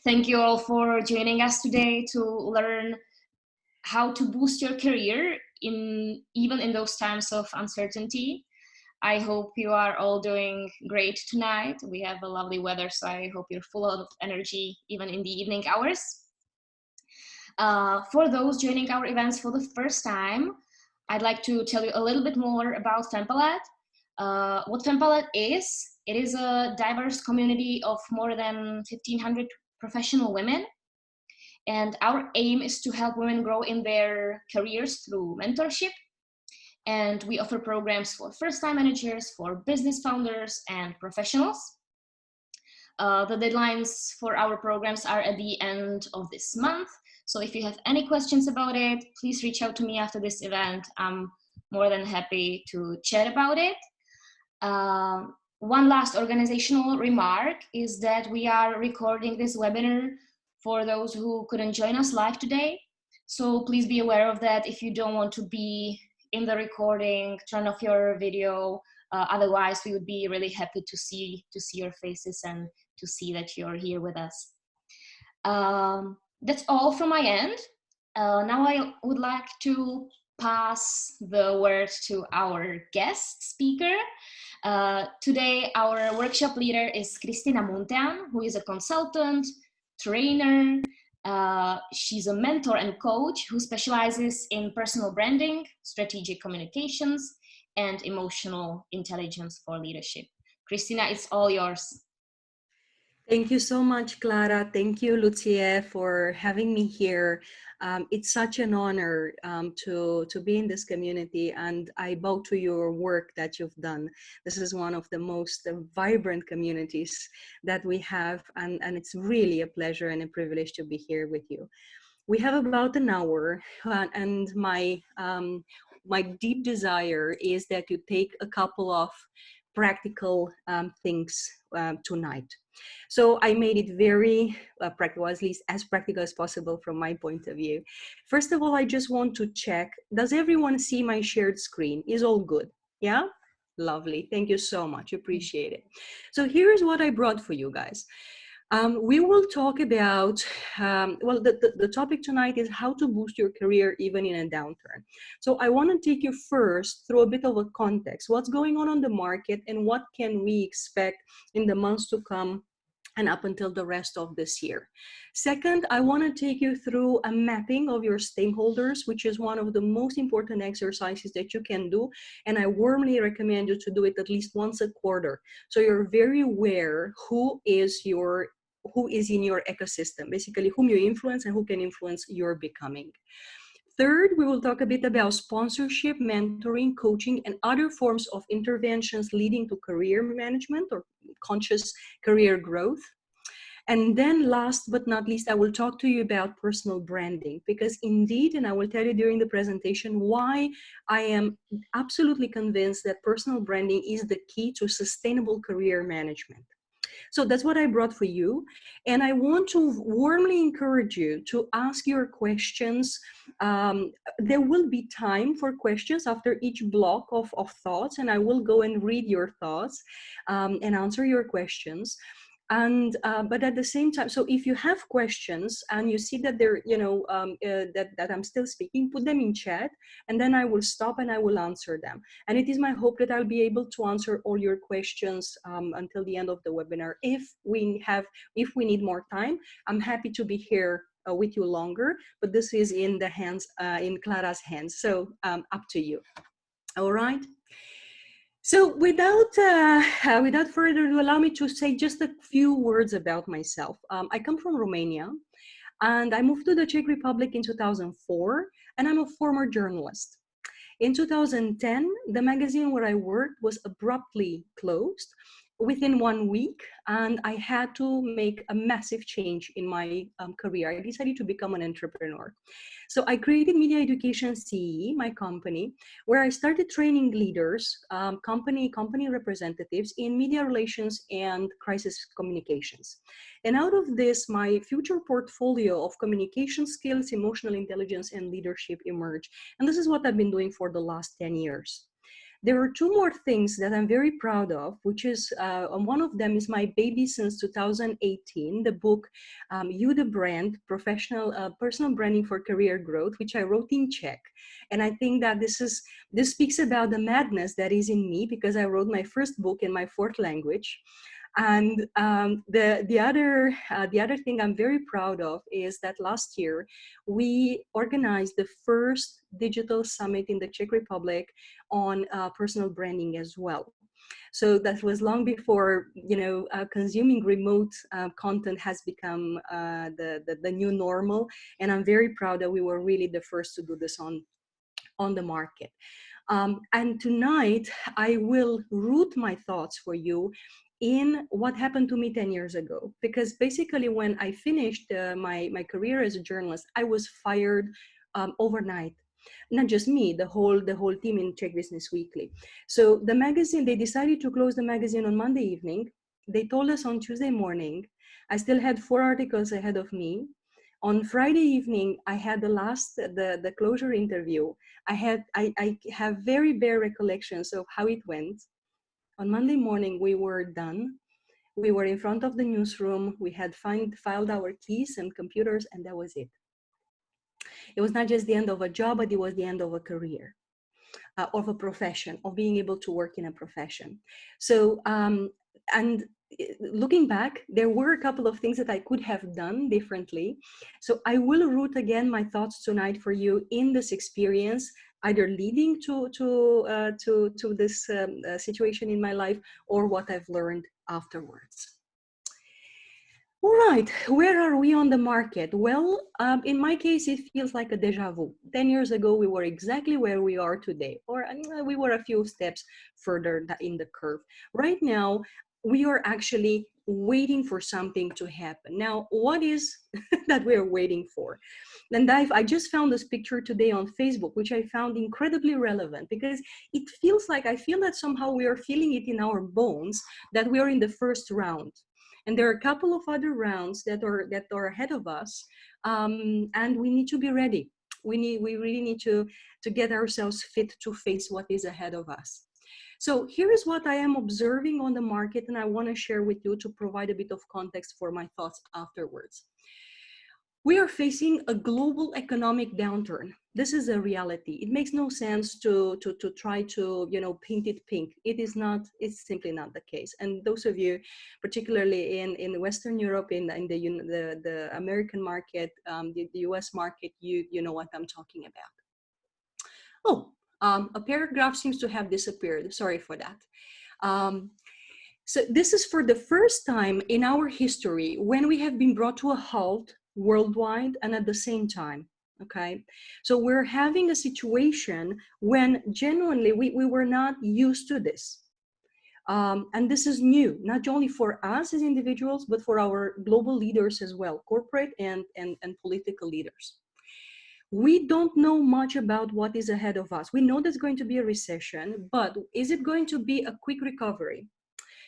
Thank you all for joining us today to learn how to boost your career even in those times of uncertainty. I hope you are all doing great tonight. We have a lovely weather, so I hope you're full of energy even in the evening hours. For those joining our events for the first time, I'd like to tell you a little bit more about FemPalette. What FemPalette is, it is a diverse community of more than 1,500 professional women. And our aim is to help women grow in their careers through mentorship. And we offer programs for first-time managers, for business founders, and professionals. The deadlines for our programs are at the end of this month. So if you have any questions about it, please reach out to me after this event. I'm more than happy to chat about it. One last organizational remark is that we are recording this webinar for those who couldn't join us live today. So please be aware of that. If you don't want to be in the recording, turn off your video. Otherwise, we would be really happy to see your faces and to see that you're here with us. That's all from my end. Now I would like to pass the word to our guest speaker. Today, our workshop leader is Cristina Muntean, who is a consultant, trainer. She's a mentor and coach who specializes in personal branding, strategic communications, and emotional intelligence for leadership. Cristina, it's all yours. Thank you so much, Clara. Thank you, Lucia, for having me here. It's such an honor to be in this community, and I bow to your work that you've done. This is one of the most vibrant communities that we have, and it's really a pleasure and a privilege to be here with you. We have about an hour, and my deep desire is that you take a couple of practical things tonight. So I made it very practical, at least as practical as possible from my point of view. First of all, I just want to check, does everyone see my shared screen? Is all good? Yeah? Lovely. Thank you so much. Appreciate it. So here's what I brought for you guys. We will talk about, well, the topic tonight is how to boost your career even in a downturn. So I want to take you first through a bit of a context, what's going on the market and what can we expect in the months to come and up until the rest of this year. Second, I want to take you through a mapping of your stakeholders, which is one of the most important exercises that you can do. And I warmly recommend you to do it at least once a quarter. So you're very aware who is in your ecosystem, basically whom you influence and who can influence your becoming. Third, we will talk a bit about sponsorship, mentoring, coaching, and other forms of interventions leading to career management or conscious career growth. And then last but not least, I will talk to you about personal branding, because indeed, and I will tell you during the presentation why I am absolutely convinced that personal branding is the key to sustainable career management. So that's what I brought for you. And I want to warmly encourage you to ask your questions. There will be time for questions after each block of thoughts, and I will go and read your thoughts and answer your questions. And but at the same time, so if you have questions and you see that they're, that I'm still speaking, put them in chat, and then I will stop and I will answer them. And it is my hope that I'll be able to answer all your questions until the end of the webinar. If we need more time, I'm happy to be here with you longer, but this is in the hands, in Clara's hands. So up to you. All right. So without further ado, allow me to say just a few words about myself. I come from Romania, and I moved to the Czech Republic in 2004, and I'm a former journalist. In 2010, the magazine where I worked was abruptly closed within 1 week, and I had to make a massive change in my career. I decided to become an entrepreneur. So I created Media Education CE, my company, where I started training leaders, company representatives in media relations and crisis communications. And out of this, my future portfolio of communication skills, emotional intelligence, and leadership emerged. And this is what I've been doing for the last 10 years. There are two more things that I'm very proud of, which is, one of them is my baby since 2018, the book, You the Brand, Personal Branding for Career Growth, which I wrote in Czech. And I think that this speaks about the madness that is in me, because I wrote my first book in my fourth language. And the other thing I'm very proud of is that last year we organized the first digital summit in the Czech Republic on personal branding as well. So that was long before, consuming remote content has become the new normal. And I'm very proud that we were really the first to do this on the market. And tonight I will root my thoughts for you in what happened to me 10 years ago. Because basically when I finished my career as a journalist, I was fired overnight. Not just me, the whole team in Czech Business Weekly. So the magazine, they decided to close the magazine on Monday evening. They told us on Tuesday morning. I still had 4 articles ahead of me. On Friday evening, I had the closure interview. I have very bare recollections of how it went. On Monday morning, we were done. We were in front of the newsroom. We had filed our keys and computers, and that was it. It was not just the end of a job, but it was the end of a career, of a profession, of being able to work in a profession. So, and looking back, there were a couple of things that I could have done differently. So I will root again my thoughts tonight for you in this experience, either leading to this situation in my life, or what I've learned afterwards. All right, where are we on the market? Well, in my case, it feels like a deja vu. 10 years ago, we were exactly where we are today, or we were a few steps further in the curve. Right now, we are actually waiting for something to happen. Now, what is that we're waiting for? And I just found this picture today on Facebook, which I found incredibly relevant, because it feels like, I feel that somehow we are feeling it in our bones that we are in the first round. And there are a couple of other rounds that are ahead of us, and we need to be ready. We really need to get ourselves fit to face what is ahead of us. So here is what I am observing on the market, and I want to share with you to provide a bit of context for my thoughts afterwards. We are facing a global economic downturn. This is a reality. It makes no sense to try to, paint it pink. It is not, it's simply not the case. And those of you, particularly in Western Europe, in the American market, the US market, you know what I'm talking about. Oh, a paragraph seems to have disappeared. Sorry for that. So this is for the first time in our history when we have been brought to a halt worldwide and at the same time. Okay, so we're having a situation when genuinely we were not used to this. And this is new, not only for us as individuals, but for our global leaders as well, corporate and political leaders. We don't know much about what is ahead of us. We know there's going to be a recession, but is it going to be a quick recovery?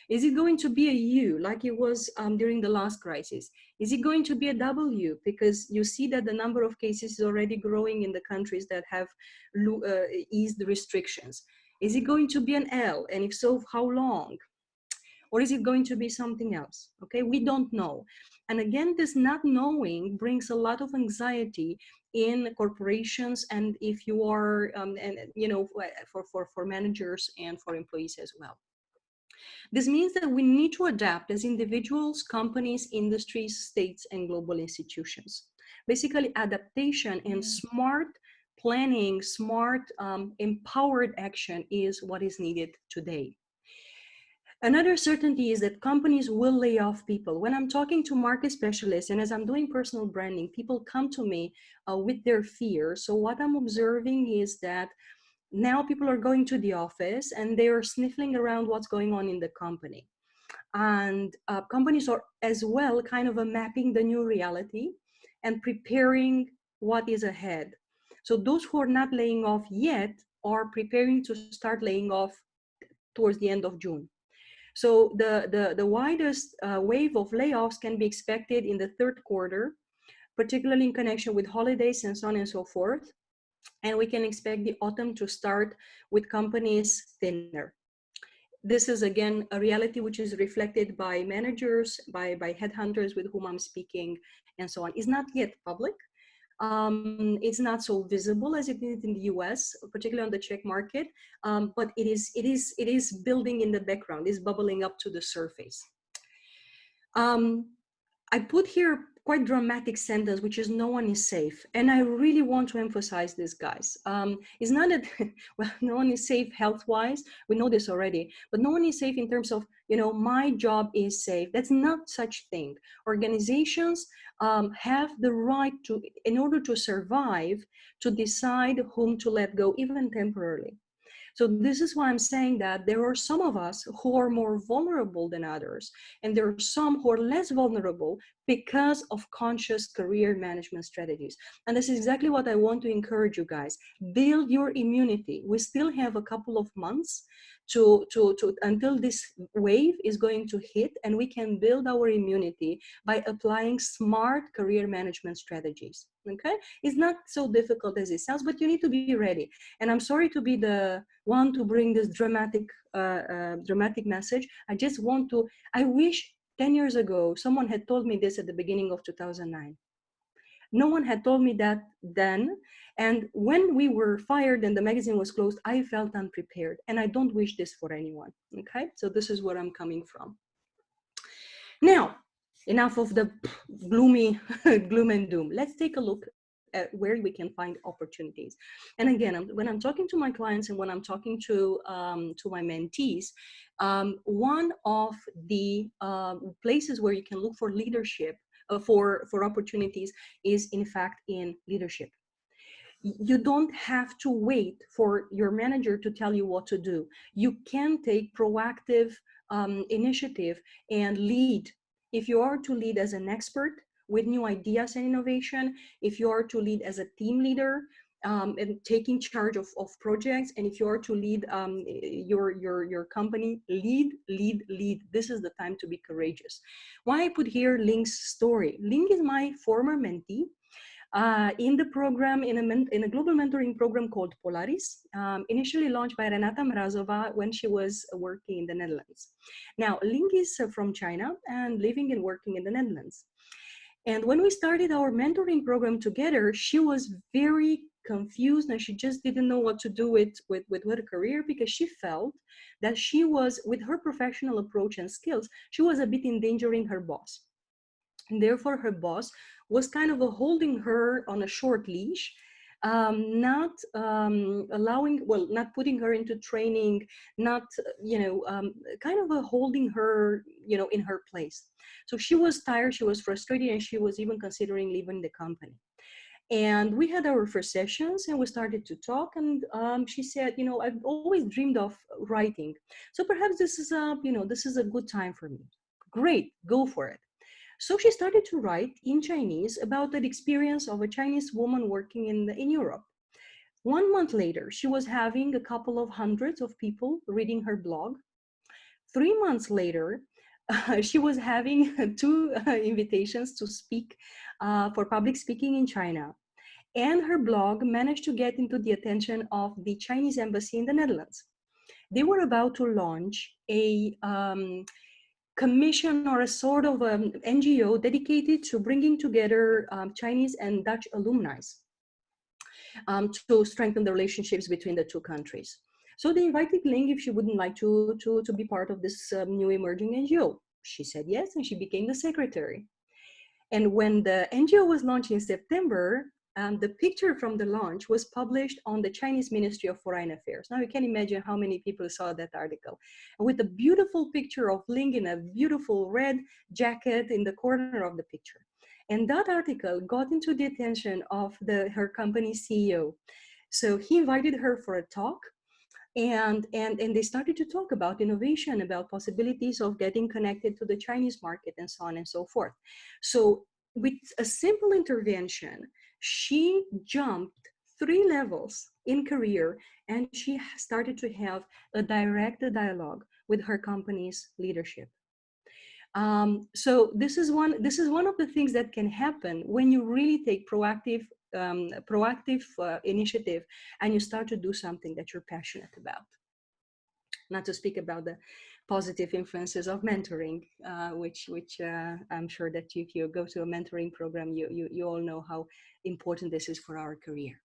Is it going to be a U like it was during the last crisis? Is it going to be a W? Because you see that the number of cases is already growing in the countries that have eased the restrictions. Is it going to be an L? And if so, how long? Or is it going to be something else? Okay, we don't know. And again, this not knowing brings a lot of anxiety in corporations, and if you are, for managers and for employees as well. This means that we need to adapt as individuals, companies, industries, states, and global institutions. Basically, adaptation and smart planning, smart empowered action is what is needed today. Another certainty is that companies will lay off people. When I'm talking to market specialists and as I'm doing personal branding, people come to me with their fears. So what I'm observing is that now people are going to the office and they are sniffing around what's going on in the company. And companies are as well kind of mapping the new reality and preparing what is ahead. So those who are not laying off yet are preparing to start laying off towards the end of June. So the widest wave of layoffs can be expected in the third quarter, particularly in connection with holidays and so on and so forth. And we can expect the autumn to start with companies thinner. This is again a reality which is reflected by managers, by headhunters with whom I'm speaking, and so on. It's not yet public. It's not so visible as it is in the US, particularly on the Czech market, but it is building in the background, is bubbling up to the surface. I put here quite dramatic sentence, which is no one is safe. And I really want to emphasize this, guys. It's not that, well, no one is safe health-wise. We know this already, but no one is safe in terms of, you know, my job is safe. That's not such thing. Organizations have the right to, in order to survive, to decide whom to let go, even temporarily. So this is why I'm saying that there are some of us who are more vulnerable than others, and there are some who are less vulnerable because of conscious career management strategies. And this is exactly what I want to encourage you guys. Build your immunity. We still have a couple of months until this wave is going to hit, and we can build our immunity by applying smart career management strategies. Okay, it's not so difficult as it sounds, but you need to be ready. And I'm sorry to be the one to bring this dramatic message. I just want to, I wish 10 years ago someone had told me this at the beginning of 2009. No one had told me that then. And when we were fired and the magazine was closed, I felt unprepared. And I don't wish this for anyone. Okay, so this is where I'm coming from. Now, enough of the gloomy gloom and doom. Let's take a look at where we can find opportunities. And again, when I'm talking to my clients and when I'm talking to my mentees, one of the places where you can look for leadership, for opportunities, is in fact in leadership. You don't have to wait for your manager to tell you what to do. You can take proactive initiative and lead. If you are to lead as an expert with new ideas and innovation, if you are to lead as a team leader and taking charge of projects, and if you are to lead your company, lead. This is the time to be courageous. Why I put here Ling's story. Ling is my former mentee. In the program, in a global mentoring program called Polaris, initially launched by Renata Mrazova when she was working in the Netherlands. Now, Ling is from China and living and working in the Netherlands. And when we started our mentoring program together, she was very confused and she just didn't know what to do with her career, because she felt that she was, with her professional approach and skills, she was a bit endangering her boss. And therefore, her boss was kind of holding her on a short leash, not not putting her into training, not, kind of holding her, in her place. So she was tired, she was frustrated, and she was even considering leaving the company. And we had our first sessions and we started to talk, and she said, I've always dreamed of writing. So perhaps this is a good time for me. Great, go for it. So she started to write in Chinese about the experience of a Chinese woman working in Europe. 1 month later, she was having a couple of hundreds of people reading her blog. 3 months later, she was having 2 invitations to speak for public speaking in China. And her blog managed to get into the attention of the Chinese embassy in the Netherlands. They were about to launch a commission or a sort of NGO dedicated to bringing together Chinese and Dutch alumni to strengthen the relationships between the 2 countries. So they invited Ling if she wouldn't like to be part of this new emerging NGO. She said yes, and she became the secretary. And when the NGO was launched in September, the picture from the launch was published on the Chinese Ministry of Foreign Affairs. Now you can imagine how many people saw that article. And with a beautiful picture of Ling in a beautiful red jacket in the corner of the picture. And that article got into the attention of her company's CEO. So he invited her for a talk. And they started to talk about innovation, about possibilities of getting connected to the Chinese market, and so on and so forth. So with a simple intervention, she jumped 3 levels in career, and she started to have a direct dialogue with her company's leadership. So this is one of the things that can happen when you really take proactive initiative, and you start to do something that you're passionate about. Not to speak about the positive influences of mentoring, which I'm sure that if you go to a mentoring program, you all know how important this is for our career.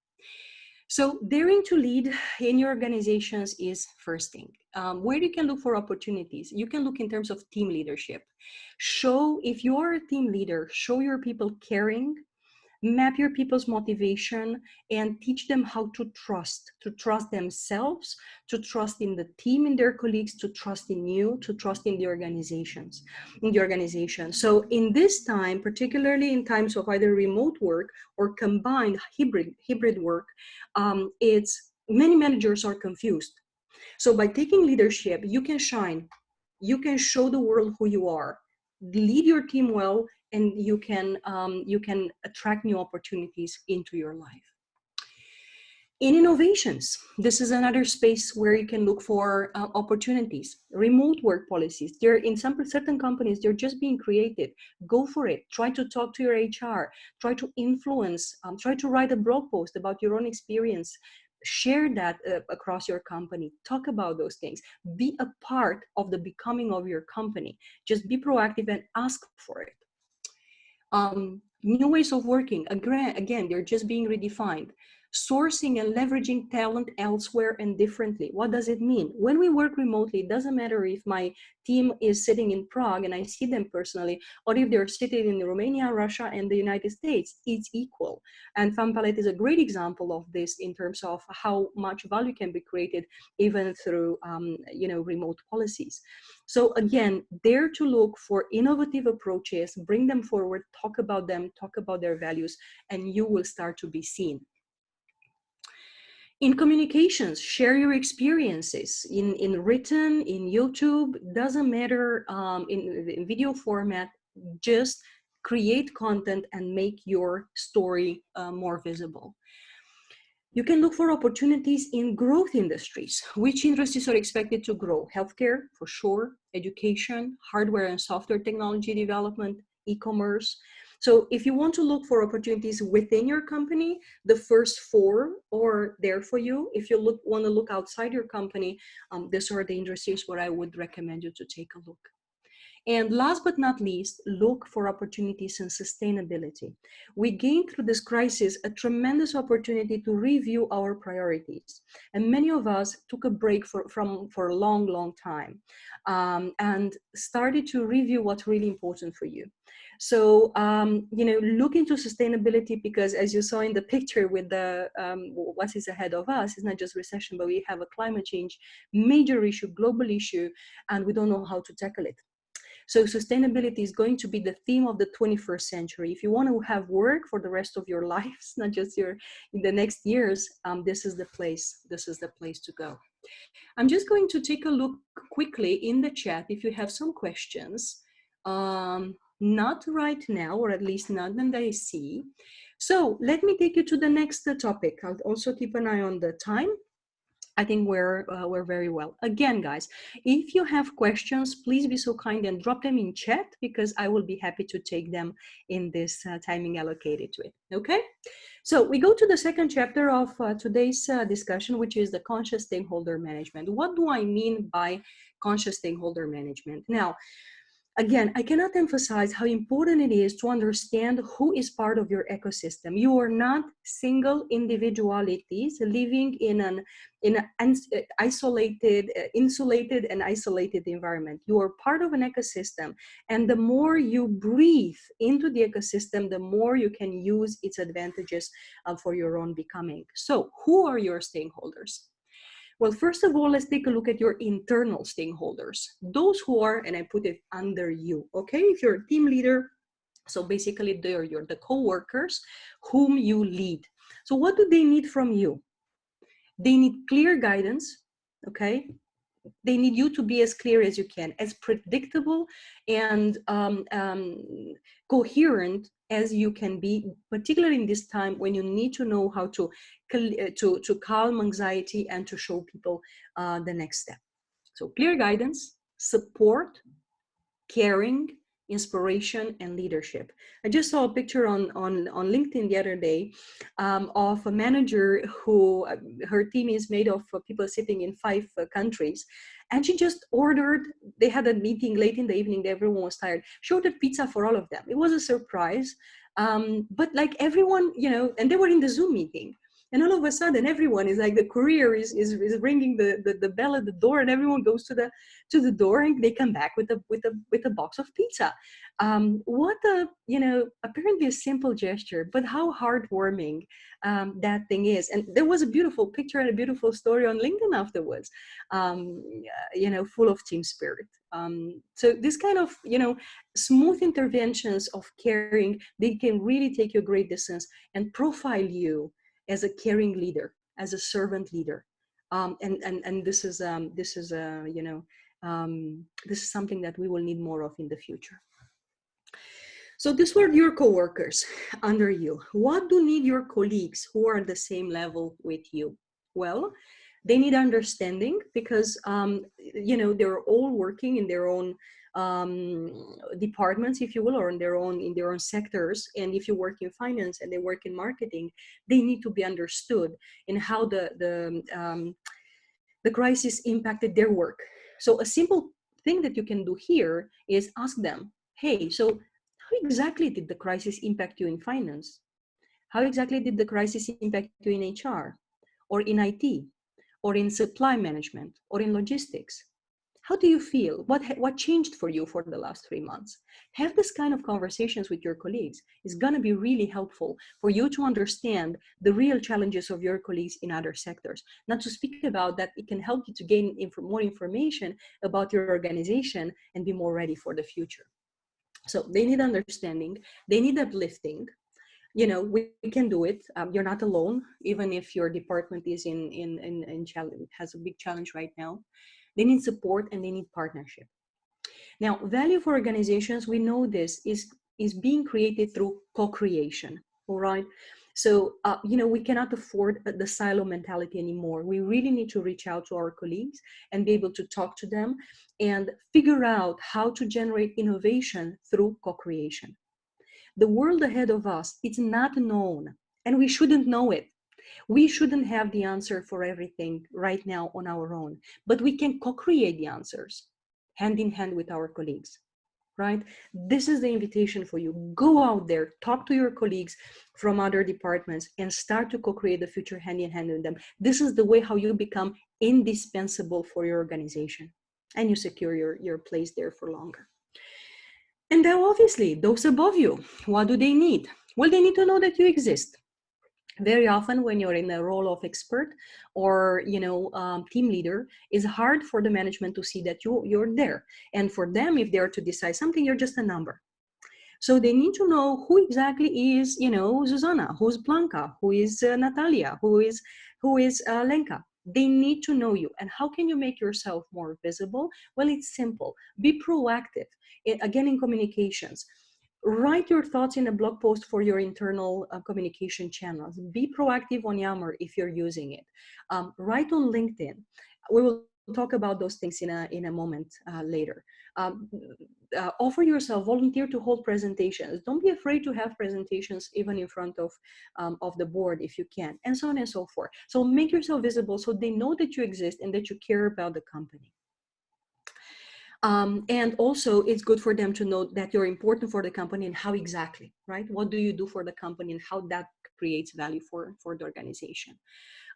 So daring to lead in your organizations is first thing. Where you can look for opportunities, you can look in terms of team leadership. Show, if you're a team leader, show your people caring, map your people's motivation, and teach them how to trust themselves, to trust in the team, in their colleagues, to trust in you, to trust in the organization. So in this time, particularly in times of either remote work or combined hybrid work, it's many managers are confused. So by taking leadership, you can shine, you can show the world who you are, lead your team well, and you can attract new opportunities into your life. In innovations, this is another space where you can look for opportunities. Remote work policies, they're in some certain companies, they're just being created. Go for it. Try to talk to your HR. Try to influence. Try to write a blog post about your own experience. Share that across your company. Talk about those things. Be a part of the becoming of your company. Just be proactive and ask for it. New ways of working, again, they're just being redefined. Sourcing and leveraging talent elsewhere and differently. What does it mean? When we work remotely, it doesn't matter if my team is sitting in Prague and I see them personally, or if they're sitting in Romania, Russia, and the United States, it's equal. And FunPalette is a great example of this in terms of how much value can be created even through remote policies. So again, dare to look for innovative approaches, bring them forward, talk about them, talk about their values, and you will start to be seen. In communications, share your experiences in written, in YouTube, doesn't matter, in video format, just create content and make your story more visible. You can look for opportunities in growth industries. Which industries are expected to grow? Healthcare, for sure, education, hardware and software technology development, e-commerce. So if you want to look for opportunities within your company, the first 4 are there for you. If you want to look outside your company, these are the industries where I would recommend you to take a look. And last but not least, look for opportunities in sustainability. We gained through this crisis a tremendous opportunity to review our priorities. And many of us took a break for a long, long time and started to review what's really important for you. So, look into sustainability, because as you saw in the picture with the what is ahead of us, it's not just recession, but we have a climate change, major issue, global issue, and we don't know how to tackle it. So sustainability is going to be the theme of the 21st century. If you want to have work for the rest of your lives, not just in the next years, this is the place. This is the place to go. I'm just going to take a look quickly in the chat if you have some questions. Not right now, or at least not that I see. So let me take you to the next topic. I'll also keep an eye on the time. I think we're very well. Again, guys, if you have questions, please be so kind and drop them in chat, because I will be happy to take them in this timing allocated to it. Okay? So we go to the second chapter of today's discussion, which is the conscious stakeholder management. What do I mean by conscious stakeholder management? Now, again, I cannot emphasize how important it is to understand who is part of your ecosystem. You are not single individualities living in an isolated, insulated and isolated environment. You are part of an ecosystem, and the more you breathe into the ecosystem, the more you can use its advantages for your own becoming. So, who are your stakeholders? Well, first of all, let's take a look at your internal stakeholders. Those who are, and I put it under you, okay? If you're a team leader, so basically they're the co-workers whom you lead. So what do they need from you? They need clear guidance, okay? They need you to be as clear as you can, as predictable and coherent as you can be, particularly in this time when you need to know how to calm anxiety and to show people the next step. So clear guidance, support, caring, inspiration, and leadership. I just saw a picture on LinkedIn the other day of a manager who, her team is made of people sitting in 5 countries. And she just ordered, they had a meeting late in the evening, everyone was tired. She ordered pizza for all of them. It was a surprise. But like everyone, you know, and they were in the Zoom meeting. And all of a sudden, everyone is like, the courier is ringing the bell at the door, and everyone goes to the door, and they come back with a box of pizza. What a, you know, apparently a simple gesture, but how heartwarming that thing is. And there was a beautiful picture and a beautiful story on LinkedIn afterwards, you know, full of team spirit. So this kind of, you know, smooth interventions of caring, they can really take you a great distance and profile you as a caring leader, as a servant leader. And this is you know, this is something that we will need more of in the future. So these were your coworkers under you. What do need your colleagues who are at the same level with you? Well, they need understanding, because you know, they're all working in their own departments, if you will, or in their own sectors. And if you work in finance and they work in marketing, they need to be understood in how the crisis impacted their work. So a simple thing that you can do here is ask them, hey, so how exactly did the crisis impact you in finance? How exactly did the crisis impact you in HR, or in IT, or in supply management, or in logistics? How do you feel? What changed for you for the last 3 months? Have this kind of conversations with your colleagues. It's going to be really helpful for you to understand the real challenges of your colleagues in other sectors. Not to speak about that, it can help you to gain more information about your organization and be more ready for the future. So they need understanding. They need uplifting. You know, we can do it. You're not alone, even if your department is in challenge, has a big challenge right now. They need support and they need partnership. Now, value for organizations, we know this is being created through co-creation, all right? So, you know, we cannot afford the silo mentality anymore. We really need to reach out to our colleagues and be able to talk to them and figure out how to generate innovation through co-creation. The world ahead of us, it's not known, and we shouldn't know it. We shouldn't have the answer for everything right now on our own, but we can co-create the answers hand in hand with our colleagues, right? This is the invitation for you. Go out there, talk to your colleagues from other departments, and start to co-create the future hand in hand with them. This is the way how you become indispensable for your organization, and you secure your place there for longer. And then obviously, those above you, what do they need? Well, they need to know that you exist. Very often when you're in a role of expert or, you know, team leader, it's hard for the management to see that you're there. And for them, if they're to decide something, you're just a number. So they need to know who exactly is, you know, Zuzana, who's Blanca, who is Natalia, who is Lenka. They need to know you. And how can you make yourself more visible? Well, it's simple. Be proactive. Again, in communications. Write your thoughts in a blog post for your internal communication channels. Be proactive on Yammer if you're using it. Write on LinkedIn. We will talk about those things in a moment later. Offer yourself, volunteer to hold presentations. Don't be afraid to have presentations even in front of the board if you can, and so on and so forth. So make yourself visible so they know that you exist and that you care about the company. And also it's good for them to know that you're important for the company and how exactly, right? What do you do for the company and how that creates value for the organization.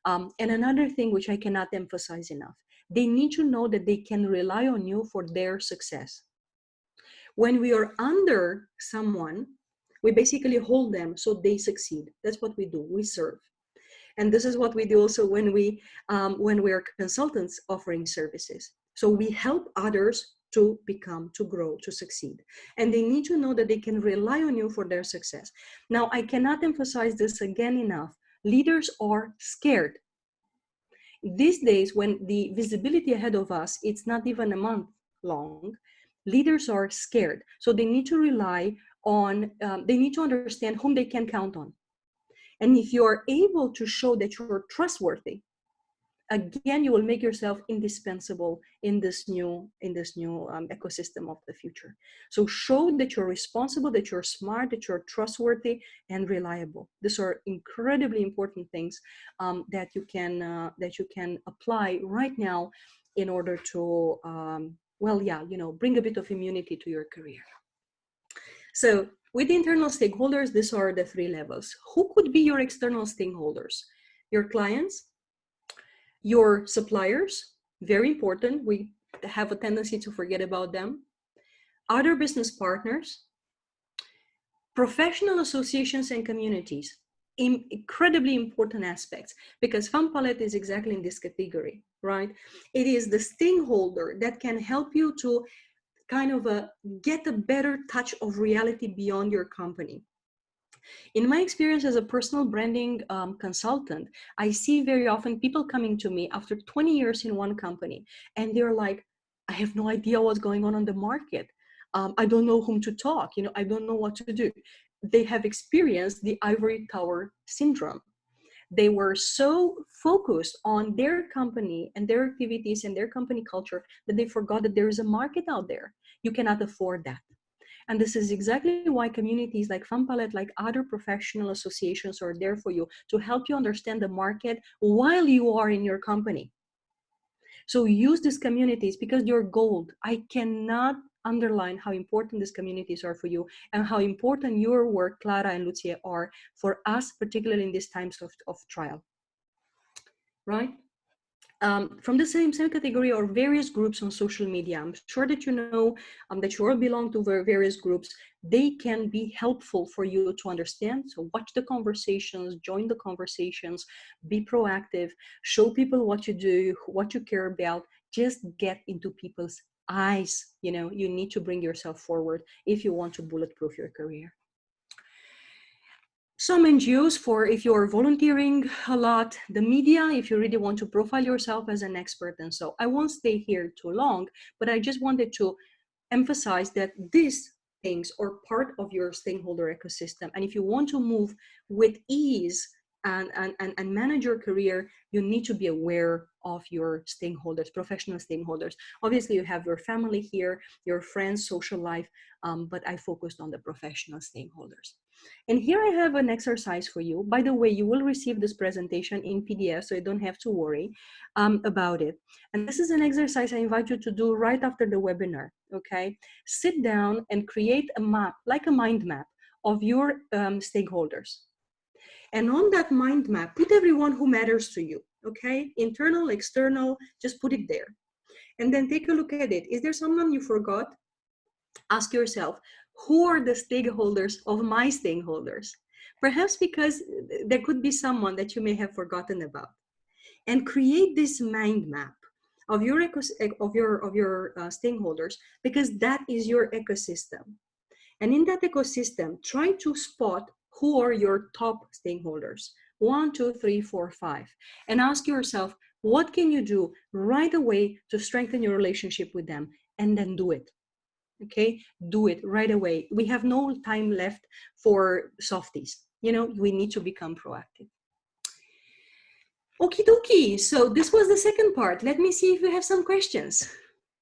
And another thing which I cannot emphasize enough, they need to know that they can rely on you for their success. When we are under someone, we basically hold them so they succeed. That's what we do, we serve. And this is what we do also when we are consultants offering services. So we help others to become, to grow, to succeed. And they need to know that they can rely on you for their success. Now, I cannot emphasize this again enough. Leaders are scared. These days, when the visibility ahead of us, it's not even a month long, leaders are scared. So they need to rely on, they need to understand whom they can count on. And if you are able to show that you're trustworthy, again, you will make yourself indispensable in this new ecosystem of the future. So show that you're responsible, that you're smart, that you're trustworthy and reliable. These are incredibly important things that you can apply right now in order to bring a bit of immunity to your career. So with the internal stakeholders, these are the 3 levels. Who could be your external stakeholders? Your clients, your suppliers, very important. We have a tendency to forget about them. Other business partners, professional associations and communities, incredibly important aspects, because FemPalette is exactly in this category, right? It is the stakeholder that can help you to kind of get a better touch of reality beyond your company. In my experience as a personal branding consultant, I see very often people coming to me after 20 years in one company, and they're like, I have no idea what's going on the market. I don't know whom to talk. I don't know what to do. They have experienced the ivory tower syndrome. They were so focused on their company and their activities and their company culture that they forgot that there is a market out there. You cannot afford that. And this is exactly why communities like FemPalette, like other professional associations, are there for you to help you understand the market while you are in your company. So use these communities because you're gold. I cannot underline how important these communities are for you and how important your work, Clara and Lucia, are for us, particularly in these times of trial, right? From the same category or various groups on social media. I'm sure that you know that you all belong to various groups. They can be helpful for you to understand. So watch the conversations, join the conversations, be proactive, show people what you do, what you care about. Just get into people's eyes. You need to bring yourself forward if you want to bulletproof your career. Some NGOs for if you're volunteering a lot, the media, if you really want to profile yourself as an expert. And so I won't stay here too long, but I just wanted to emphasize that these things are part of your stakeholder ecosystem. And if you want to move with ease and manage your career, you need to be aware of your stakeholders, professional stakeholders. Obviously, you have your family here, your friends, social life, but I focused on the professional stakeholders. And here I have an exercise for you. By the way, you will receive this presentation in PDF, so you don't have to worry about it. And this is an exercise I invite you to do right after the webinar, okay? Sit down and create a map, like a mind map, of your stakeholders. And on that mind map, put everyone who matters to you, okay? Internal, external, just put it there. And then take a look at it. Is there someone you forgot? Ask yourself, who are the stakeholders of my stakeholders? Perhaps because there could be someone that you may have forgotten about. And create this mind map of your stakeholders, because that is your ecosystem. And in that ecosystem, try to spot who are your top stakeholders. 1, 2, 3, 4, 5. And ask yourself, what can you do right away to strengthen your relationship with them? And then do it. Okay, do it right away. We have no time left for softies. We need to become proactive. Okie dokie. So this was the second part. Let me see if we have some questions.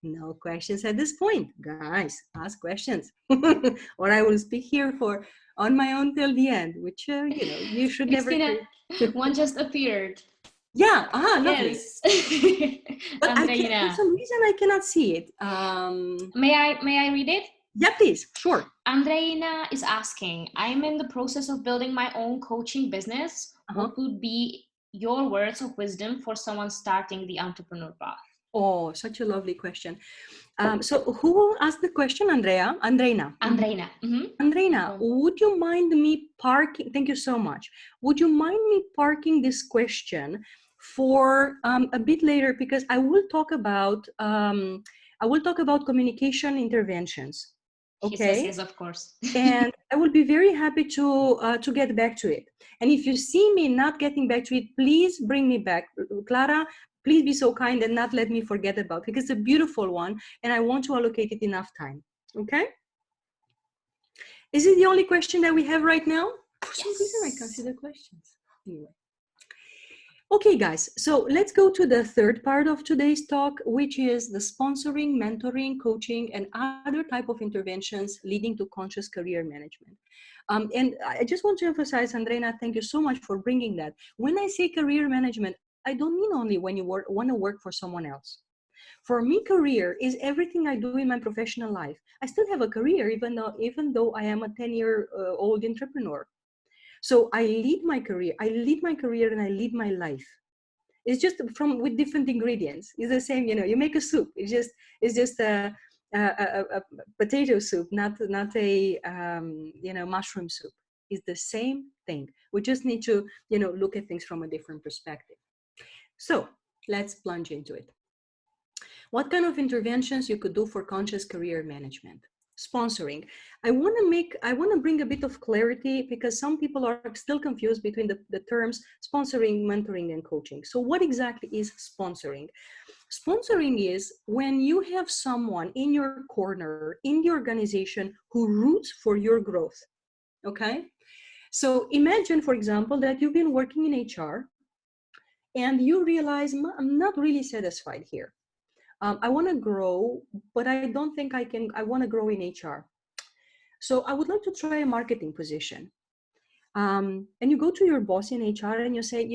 No questions at this point. Guys, ask questions. Or I will speak here on my own till the end, which, you should Cristina, never. one just appeared. Yeah, lovely. Yes. But for some reason, I cannot see it. May I read it? Yeah, please. Sure. Andreina is asking, I'm in the process of building my own coaching business. What would be your words of wisdom for someone starting the entrepreneur path? Oh, such a lovely question. So who asked the question? Andreina. Andreina. Mm-hmm. Andreina, would you mind me parking? Thank you so much. Would you mind me parking this question for a bit later, because I will talk about communication interventions. Okay. She says yes, of course. And I will be very happy to get back to it. And if you see me not getting back to it, please bring me back. Clara, please be so kind and not let me forget about it, because it's a beautiful one and I want to allocate it enough time. Okay? Is it the only question that we have right now? For some reason I can't see the questions. Anyway. Okay, guys, so let's go to the third part of today's talk, which is the sponsoring, mentoring, coaching, and other type of interventions leading to conscious career management. And I just want to emphasize, Andreina, thank you so much for bringing that. When I say career management, I don't mean only when you want to work for someone else. For me, career is everything I do in my professional life. I still have a career, even though I am a 10-year-old entrepreneur. So I lead my career. I lead my career and I lead my life. It's just from with different ingredients. It's the same, you make a soup. It's just a potato soup, not a mushroom soup. It's the same thing. We just need to look at things from a different perspective. So let's plunge into it. What kind of interventions you could do for conscious career management? Sponsoring. I want to bring a bit of clarity because some people are still confused between the terms sponsoring, mentoring, and coaching. So what exactly is sponsoring? Sponsoring is when you have someone in your corner, in the organization, who roots for your growth, okay? So imagine, for example, that you've been working in HR and you realize, I'm not really satisfied here. I want to grow, but I don't think I want to grow in HR. So I would like to try a marketing position. And you go to your boss in HR and you say,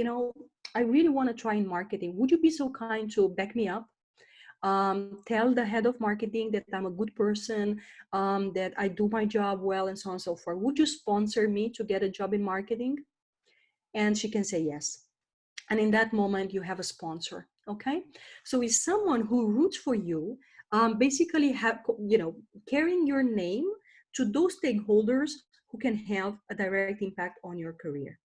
I really want to try in marketing. Would you be so kind to back me up? Tell the head of marketing that I'm a good person, that I do my job well, and so on and so forth. Would you sponsor me to get a job in marketing? And she can say yes. And in that moment, you have a sponsor, okay? So it's someone who roots for you, basically carrying your name to those stakeholders who can have a direct impact on your career.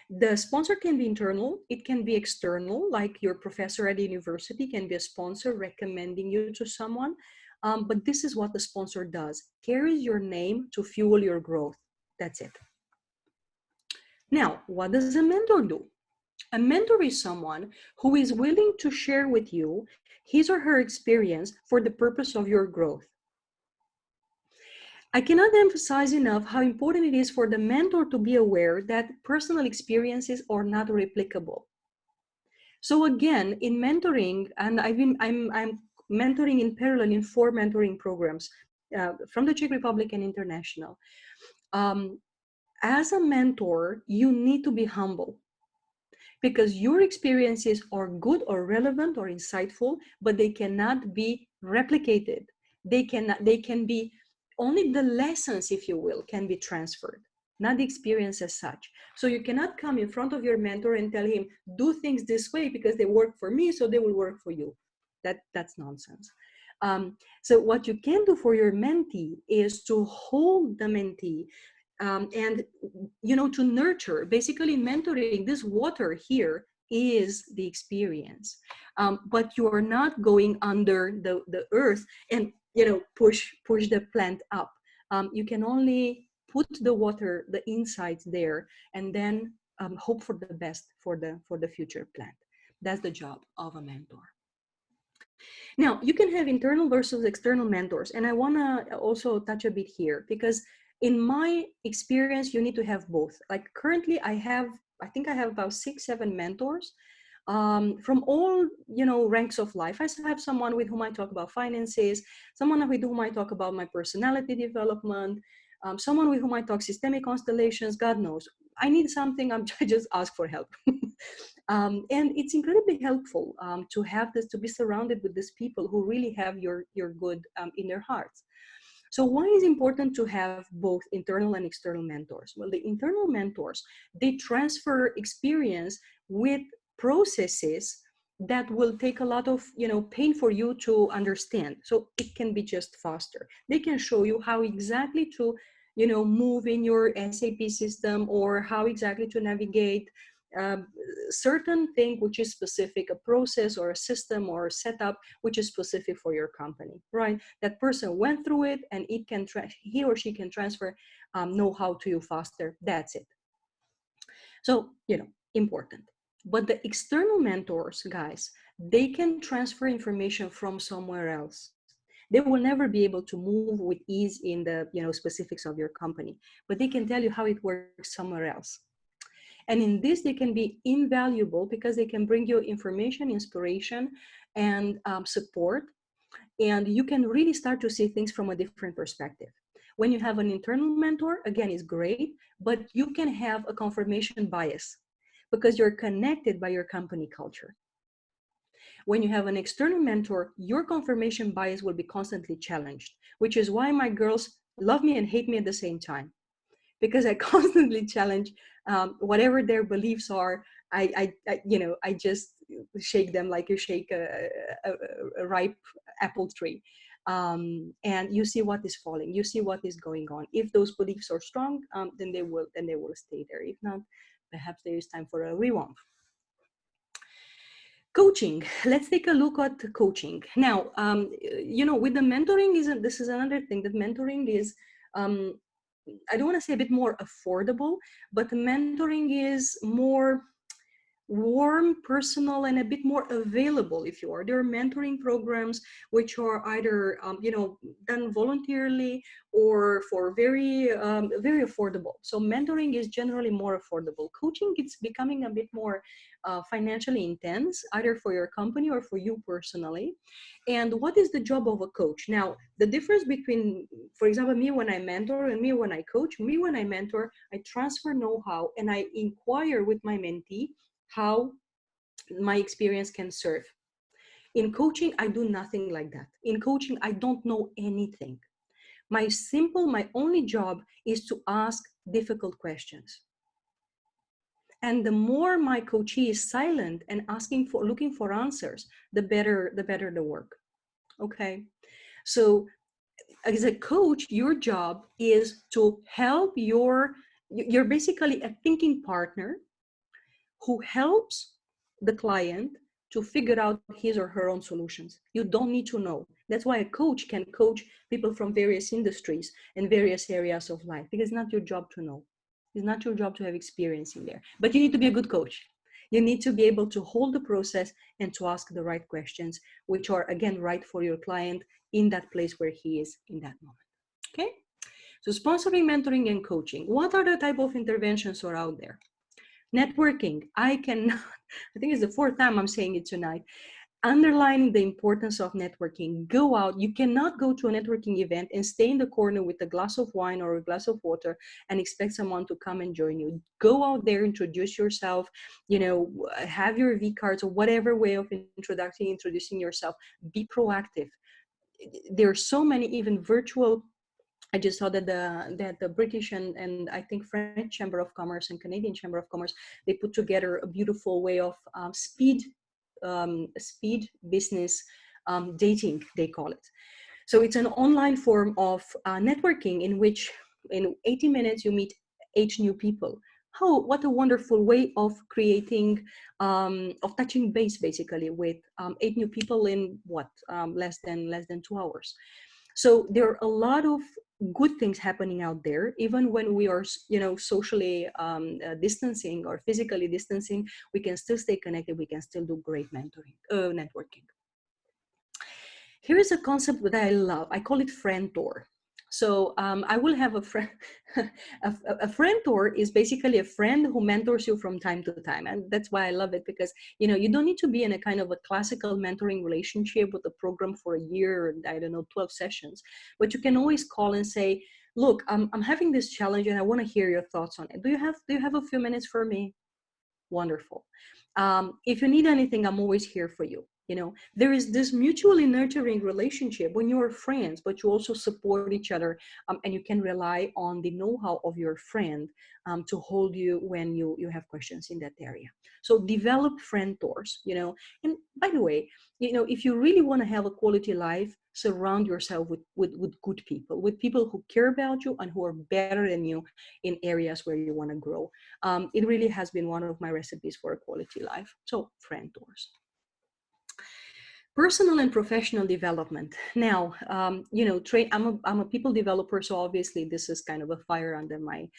The sponsor can be internal, it can be external, like your professor at the university can be a sponsor recommending you to someone. But this is what the sponsor does, carries your name to fuel your growth. That's it. Now, what does a mentor do? A mentor is someone who is willing to share with you his or her experience for the purpose of your growth. I cannot emphasize enough how important it is for the mentor to be aware that personal experiences are not replicable. So again, in mentoring, and I'm mentoring in parallel in 4 mentoring programs from the Czech Republic and international. As a mentor, you need to be humble, because your experiences are good or relevant or insightful, but they cannot be replicated. They can be, only the lessons, if you will, can be transferred, not the experience as such. So you cannot come in front of your mentor and tell him, do things this way because they work for me, so they will work for you. That's nonsense. So what you can do for your mentee is to hold the mentee, and to nurture. Basically, mentoring, this water here is the experience, but you are not going under the earth and push the plant up. You can only put the water, the insights there, and then hope for the best for the future plant. That's the job of a mentor. Now, you can have internal versus external mentors, and I want to also touch a bit here, because in my experience, you need to have both. Like currently, I think I have about 6-7 mentors from all ranks of life. I have someone with whom I talk about finances, someone with whom I talk about my personality development, someone with whom I talk systemic constellations. God knows, I need something, I just ask for help. And it's incredibly helpful to have this, to be surrounded with these people who really have your good in their hearts. So why is it important to have both internal and external mentors? Well, the internal mentors, they transfer experience with processes that will take a lot of pain for you to understand. So it can be just faster. They can show you how exactly to move in your SAP system, or how exactly to navigate certain thing which is specific, a process or a system or a setup which is specific for your company, right? That person went through it, and it can he or she can transfer know-how to you faster. That's it. So important. But the external mentors, guys, they can transfer information from somewhere else. They will never be able to move with ease in the specifics of your company, but they can tell you how it works somewhere else. And in this, they can be invaluable because they can bring you information, inspiration, and support. And you can really start to see things from a different perspective. When you have an internal mentor, again, it's great, but you can have a confirmation bias because you're connected by your company culture. When you have an external mentor, your confirmation bias will be constantly challenged, which is why my girls love me and hate me at the same time, because I constantly challenge whatever their beliefs are. I just shake them like you shake a ripe apple tree. And you see what is falling, you see what is going on. If those beliefs are strong, then they will stay there. If not, perhaps there is time for a revamp. Coaching. Let's take a look at coaching. Now, with the mentoring, this is another thing, that mentoring is, I don't want to say a bit more affordable, but mentoring is more warm, personal, and a bit more available. If you are, there are mentoring programs which are either done voluntarily or for very affordable. So mentoring is generally more affordable. Coaching, it's becoming a bit more financially intense, either for your company or for you personally. And what is the job of a coach? Now, the difference between, for example, me when I mentor and me when I coach, me when I mentor, I transfer know-how and I inquire with my mentee how my experience can serve. In coaching, I do nothing like that. In coaching, I don't know anything. My only job is to ask difficult questions. And the more my coachee is silent and looking for answers, the better the work. Okay. So as a coach, your job is to help you're basically a thinking partner who helps the client to figure out his or her own solutions. You don't need to know. That's why a coach can coach people from various industries and various areas of life, because it's not your job to know. It's not your job to have experience in there, but you need to be a good coach. You need to be able to hold the process and to ask the right questions, which are, again, right for your client in that place where he is in that moment. Okay? So sponsoring, mentoring, and coaching. What are the type of interventions are out there? Networking. I think it's the fourth time I'm saying it tonight. Underlining the importance of networking. Go out. You cannot go to a networking event and stay in the corner with a glass of wine or a glass of water and expect someone to come and join you. Go out there, introduce yourself, have your V cards or whatever way of introducing yourself. Be proactive. There are so many, even virtual. I just saw that the British and I think French Chamber of Commerce and Canadian Chamber of Commerce, they put together a beautiful way of speed business dating, they call it. So it's an online form of networking in which in 80 minutes you meet 8 new people. What a wonderful way of creating, of touching base basically with 8 new people in less than 2 hours. So there are a lot of good things happening out there, even when we are, socially distancing or physically distancing. We can still stay connected. We can still do great networking. Here is a concept that I love. I call it friend tour. So I will have a friend. A friend tour is basically a friend who mentors you from time to time, and that's why I love it, because you don't need to be in a kind of a classical mentoring relationship with a program for a year, or I don't know, 12 sessions. But you can always call and say, "Look, I'm having this challenge, and I want to hear your thoughts on it. Do you have a few minutes for me?" Wonderful. If you need anything, I'm always here for you. There is this mutually nurturing relationship when you're friends, but you also support each other, and you can rely on the know-how of your friend to hold you when you have questions in that area. So develop friend tours, and by the way, if you really want to have a quality life, surround yourself with good people, with people who care about you and who are better than you in areas where you want to grow. It really has been one of my recipes for a quality life. So friend tours. Personal and professional development. Now, I'm a people developer, so obviously this is kind of a fire under my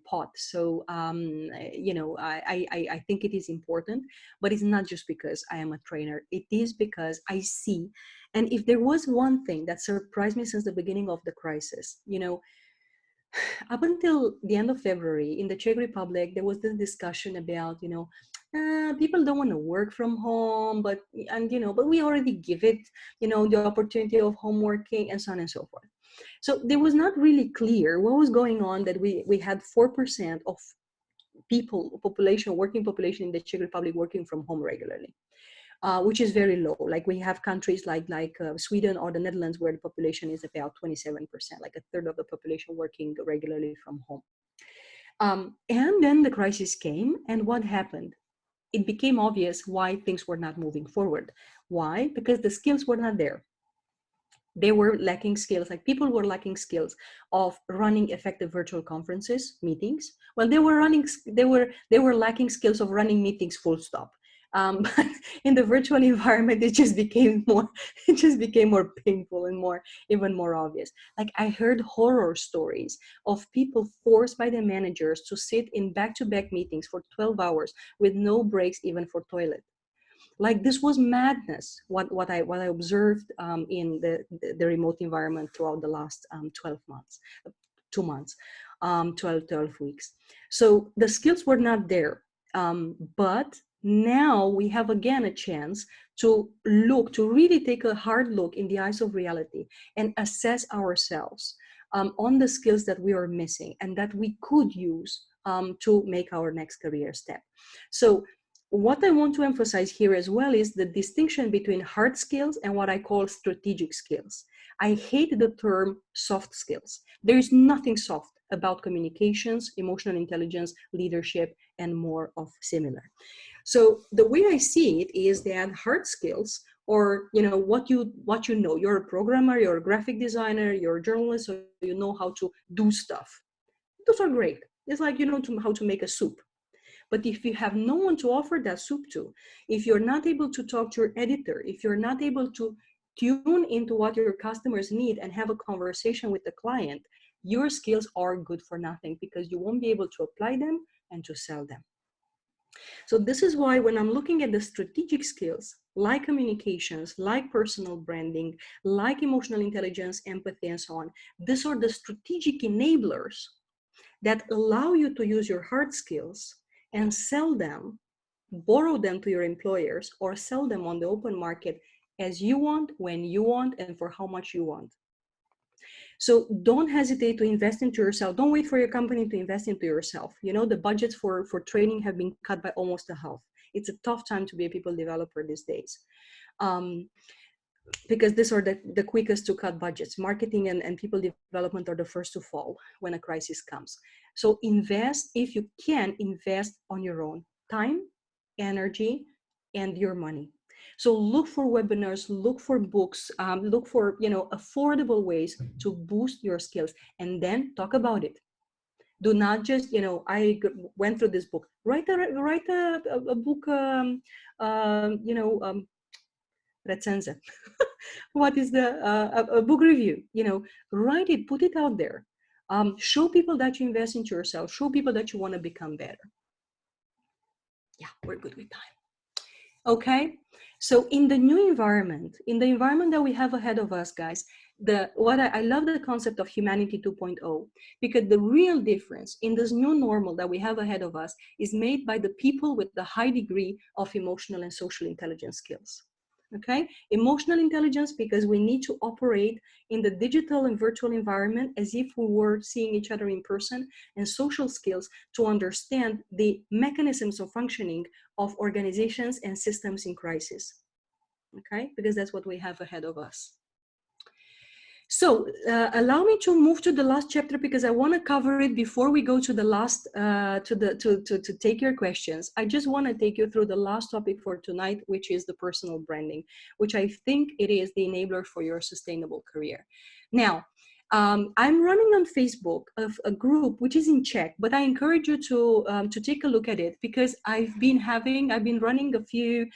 pot. So, I think it is important, but it's not just because I am a trainer. It is because I see, and if there was one thing that surprised me since the beginning of the crisis, up until the end of February in the Czech Republic, there was this discussion about, people don't want to work from home, but we already give it, the opportunity of home working and so on and so forth. So there was not really clear what was going on, that we had 4% of working population in the Czech Republic working from home regularly. Which is very low. Like we have countries like Sweden or the Netherlands, where the population is about 27%, like a third of the population working regularly from home. And then the crisis came, and what happened? It became obvious why things were not moving forward. Why? Because the skills were not there. They were lacking skills, like people were lacking skills of running effective virtual conferences, meetings. Well, they were lacking skills of running meetings, full stop. But in the virtual environment, it just became more painful and even more obvious. Like I heard horror stories of people forced by their managers to sit in back-to-back meetings for 12 hours with no breaks even for toilet. Like this was madness, what I observed in the remote environment throughout the last 12 months, 2 months, 12 weeks. So the skills were not there, but now we have again a chance to really take a hard look in the eyes of reality and assess ourselves on the skills that we are missing and that we could use to make our next career step. So what I want to emphasize here as well is the distinction between hard skills and what I call strategic skills. I hate the term soft skills. There is nothing soft about communications, emotional intelligence, leadership, and more of similar. So the way I see it is that hard skills, or what you know, you're a programmer, you're a graphic designer, you're a journalist, so you know how to do stuff. Those are great. It's like how to make a soup. But if you have no one to offer that soup to, if you're not able to talk to your editor, if you're not able to tune into what your customers need and have a conversation with the client, your skills are good for nothing, because you won't be able to apply them and to sell them. So this is why when I'm looking at the strategic skills, like communications, like personal branding, like emotional intelligence, empathy, and so on, these are the strategic enablers that allow you to use your hard skills and sell them, borrow them to your employers, or sell them on the open market as you want, when you want, and for how much you want. So don't hesitate to invest into yourself. Don't wait for your company to invest into yourself. The budgets for training have been cut by almost a half. It's a tough time to be a people developer these days. Because these are the quickest to cut budgets. Marketing and people development are the first to fall when a crisis comes. So invest, if you can, invest on your own time, energy, and your money. So look for webinars, look for books, look for affordable ways to boost your skills, and then talk about it. Do not just I went through this book. Write a book. Recenze. What is a book review? Write it, put it out there. Show people that you invest into yourself. Show people that you want to become better. Yeah, we're good with time. Okay, so in the new environment, in the environment that we have ahead of us, guys, I love the concept of humanity 2.0, because the real difference in this new normal that we have ahead of us is made by the people with the high degree of emotional and social intelligence skills. Okay, emotional intelligence, because we need to operate in the digital and virtual environment as if we were seeing each other in person, and social skills to understand the mechanisms of functioning of organizations and systems in crisis. Okay, because that's what we have ahead of us. So allow me to move to the last chapter, because I want to cover it before we go to the last, to take your questions. I just want to take you through the last topic for tonight, which is the personal branding, which I think it is the enabler for your sustainable career. Now, I'm running on Facebook of a group which is in Czech, but I encourage you to take a look at it, because I've been running a few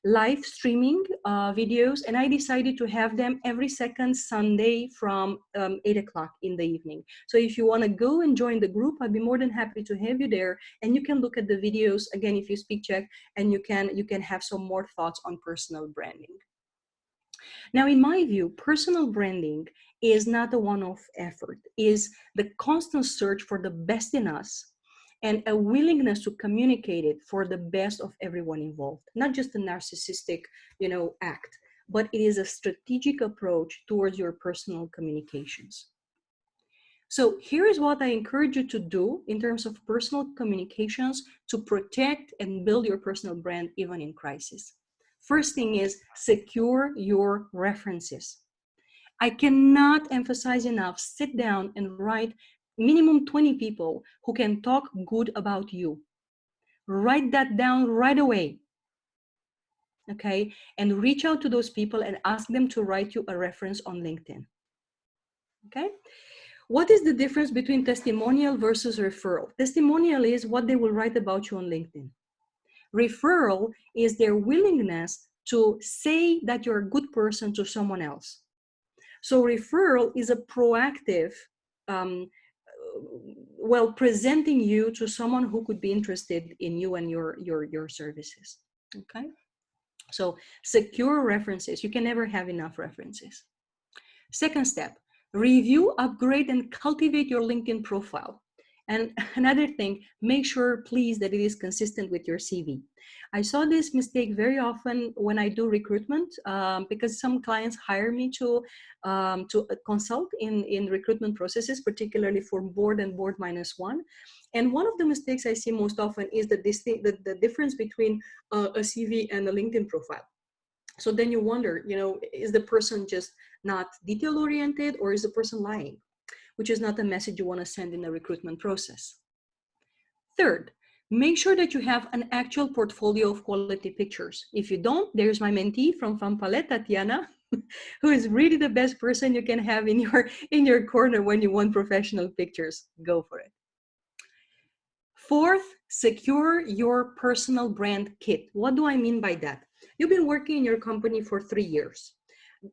live streaming videos, and I decided to have them every second Sunday from 8 o'clock in the evening. So if you want to go and join the group, I'd be more than happy to have you there, and you can look at the videos again if you speak Czech, and you can have some more thoughts on personal branding. Now, in my view, personal branding is not a one-off effort, is the constant search for the best in us and a willingness to communicate it for the best of everyone involved. Not just a narcissistic, act, but it is a strategic approach towards your personal communications. So here is what I encourage you to do in terms of personal communications to protect and build your personal brand even in crisis. First thing is secure your references. I cannot emphasize enough, sit down and write minimum 20 people who can talk good about you. Write that down right away. Okay, and reach out to those people and ask them to write you a reference on LinkedIn. Okay, what is the difference between testimonial versus referral? Testimonial is what they will write about you on LinkedIn. Referral is their willingness to say that you're a good person to someone else. So referral is a proactive, presenting you to someone who could be interested in you and your services. Okay. So secure references. You can never have enough references. Second step, review, upgrade, and cultivate your LinkedIn profile. And another thing, make sure, please, that it is consistent with your CV. I saw this mistake very often when I do recruitment, because some clients hire me to consult in recruitment processes, particularly for board and board -1. And one of the mistakes I see most often is that the difference between a CV and a LinkedIn profile. So then you wonder, is the person just not detail oriented, or is the person lying? Which is not a message you want to send in the recruitment process. Third, make sure that you have an actual portfolio of quality pictures. If you don't, there's my mentee from FanPalette, Tatiana, who is really the best person you can have in your corner when you want professional pictures. Go for it. Fourth, secure your personal brand kit. What do I mean by that? You've been working in your company for 3 years.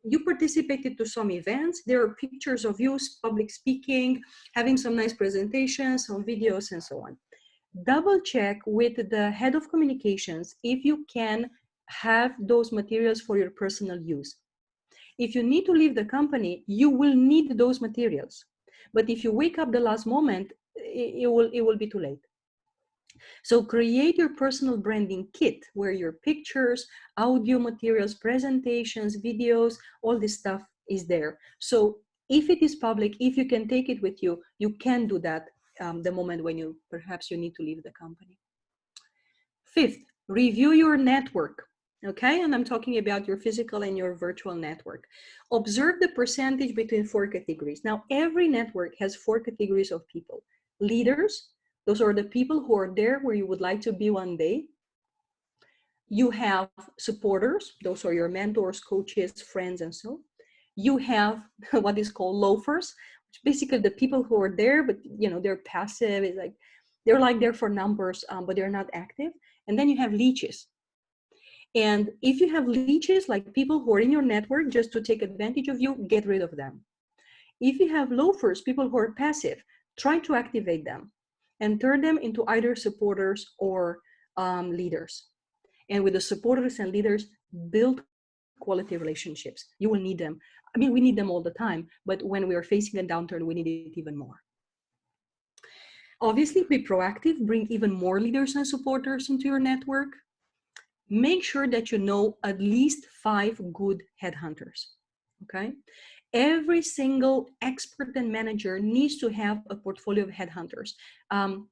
You participated to some events. There are pictures of you public speaking, having some nice presentations, some videos, and so on. Double check with the head of communications if you can have those materials for your personal use. If you need to leave the company, you will need those materials. But if you wake up the last moment, it will be too late. So create your personal branding kit where your pictures, audio materials, presentations, videos, all this stuff is there. So if it is public, if you can take it with you, you can do that the moment when perhaps you need to leave the company. Fifth, review your network. Okay, and I'm talking about your physical and your virtual network. Observe the percentage between 4 categories. Now, every network has 4 categories of people. Leaders, those are the people who are there where you would like to be one day. You have supporters, those are your mentors, coaches, friends, and so. You have what is called loafers, which basically the people who are there, but they're passive. It's like they're like there for numbers, but they're not active. And then you have leeches. And if you have leeches, like people who are in your network just to take advantage of you, get rid of them. If you have loafers, people who are passive, try to activate them and turn them into either supporters or leaders. And with the supporters and leaders, build quality relationships. You will need them. I mean, we need them all the time, but when we are facing a downturn, we need it even more. Obviously, be proactive, bring even more leaders and supporters into your network. Make sure that you know at least 5 good headhunters, okay? Every single expert and manager needs to have a portfolio of headhunters.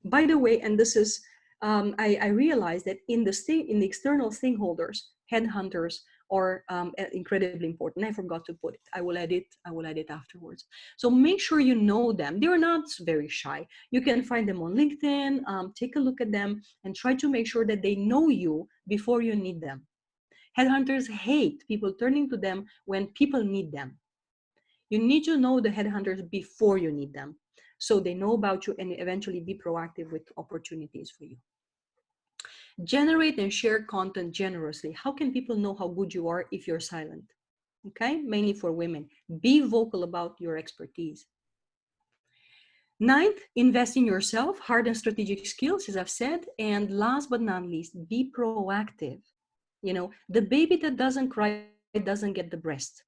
By the way, and this is, I realized that in the external stakeholders, headhunters are incredibly important. I forgot to put it. I will add it afterwards. So make sure you know them. They're not very shy. You can find them on LinkedIn, take a look at them and try to make sure that they know you before you need them. Headhunters hate people turning to them when people need them. You need to know the headhunters before you need them, so they know about you and eventually be proactive with opportunities for you. Generate and share content generously. How can people know how good you are if you're silent? Okay, mainly for women. Be vocal about your expertise. Ninth, invest in yourself, hard and strategic skills, as I've said. And last but not least, be proactive. The baby that doesn't cry doesn't get the breast.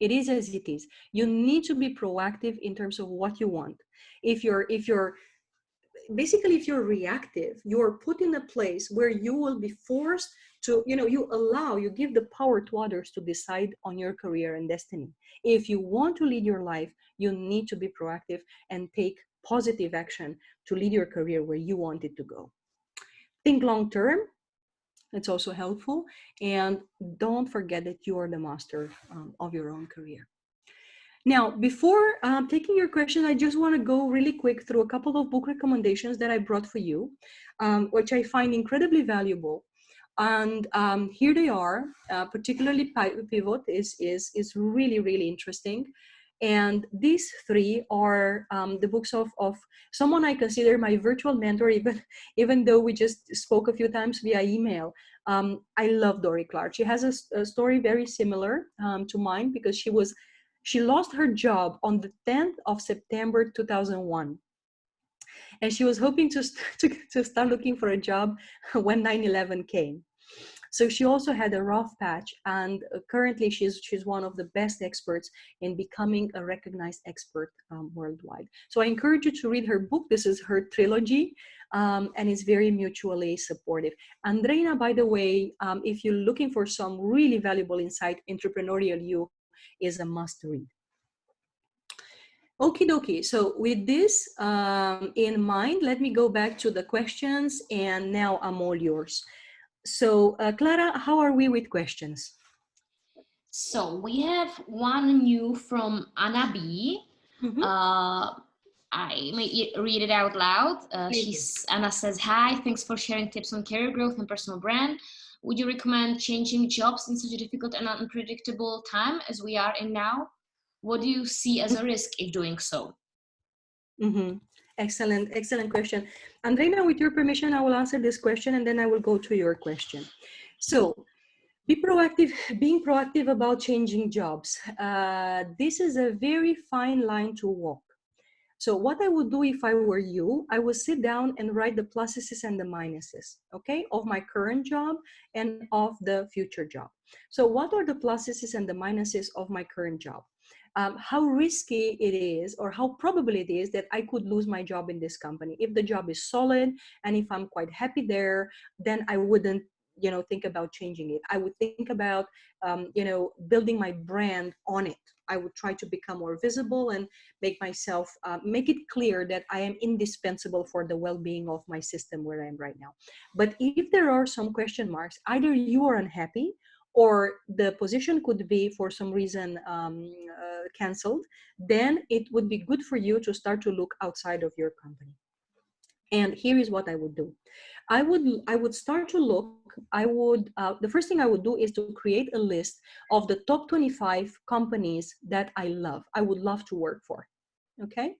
It is as it is. You need to be proactive in terms of what you want. If you're basically, if you're reactive, you're put in a place where you will be forced to, you give the power to others to decide on your career and destiny. If you want to lead your life, you need to be proactive and take positive action to lead your career where you want it to go. Think long term. It's also helpful. And don't forget that you are the master of your own career. Now, before taking your question, I just want to go really quick through a couple of book recommendations that I brought for you, which I find incredibly valuable. And here they are. Particularly Pivot is really, really interesting. And these three are the books of someone I consider my virtual mentor, even though we just spoke a few times via email. I love Dory Clark. She has a story very similar to mine, because she lost her job on the 10th of September 2001. And she was hoping to start looking for a job when 9/11 came. So she also had a rough patch, and currently she's one of the best experts in becoming a recognized expert worldwide. So I encourage you to read her book. This is her trilogy, and it's very mutually supportive. Andreina, by the way, if you're looking for some really valuable insight, Entrepreneurial You is a must read. Okie dokie. So with this in mind, let me go back to the questions, and now I'm all yours. So Clara, how are we with questions? So we have one new from Anna B. Mm-hmm. I may read it out loud. Anna says, "Hi, thanks for sharing tips on career growth and personal brand. Would you recommend changing jobs in such a difficult and unpredictable time as we are in now? What do you see as a risk if doing so?" Mm-hmm. Excellent question. Andreina, with your permission, I will answer this question, and then I will go to your question. So being proactive about changing jobs. This is a very fine line to walk. So what I would do if I were you, I would sit down and write the pluses and the minuses, okay, of my current job and of the future job. So what are the pluses and the minuses of my current job? How risky it is, or how probable it is that I could lose my job in this company. If the job is solid and if I'm quite happy there, then I wouldn't think about changing it. I would think about building my brand on it. I would try to become more visible and make it clear that I am indispensable for the well-being of my system where I am right now. But if there are some question marks, either you are unhappy or the position could be for some reason canceled, then it would be good for you to start to look outside of your company. And here is what I would do. I would start to look. The first thing I would do is to create a list of the top 25 companies that I would love to work for. Okay,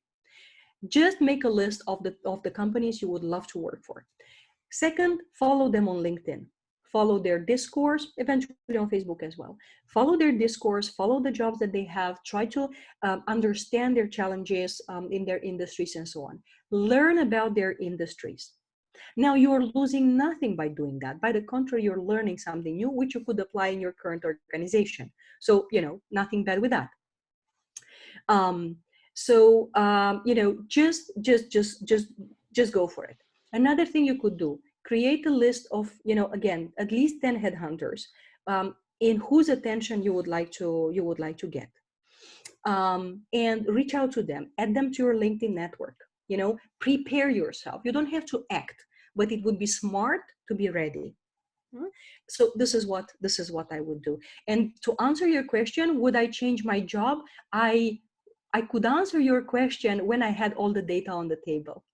just make a list of the companies you would love to work for. Second, follow them on LinkedIn. Follow their discourse, eventually on Facebook as well. Follow their discourse, follow the jobs that they have, try to understand their challenges in their industries and so on. Learn about their industries. Now, you're losing nothing by doing that. By the contrary, you're learning something new, which you could apply in your current organization. So, nothing bad with that. Just go for it. Another thing you could do, create a list of, again, at least 10 headhunters in whose attention you would like to get, and reach out to them, add them to your LinkedIn network. Prepare yourself. You don't have to act, but it would be smart to be ready. So this is what I would do. And to answer your question, would I change my job? I could answer your question when I had all the data on the table.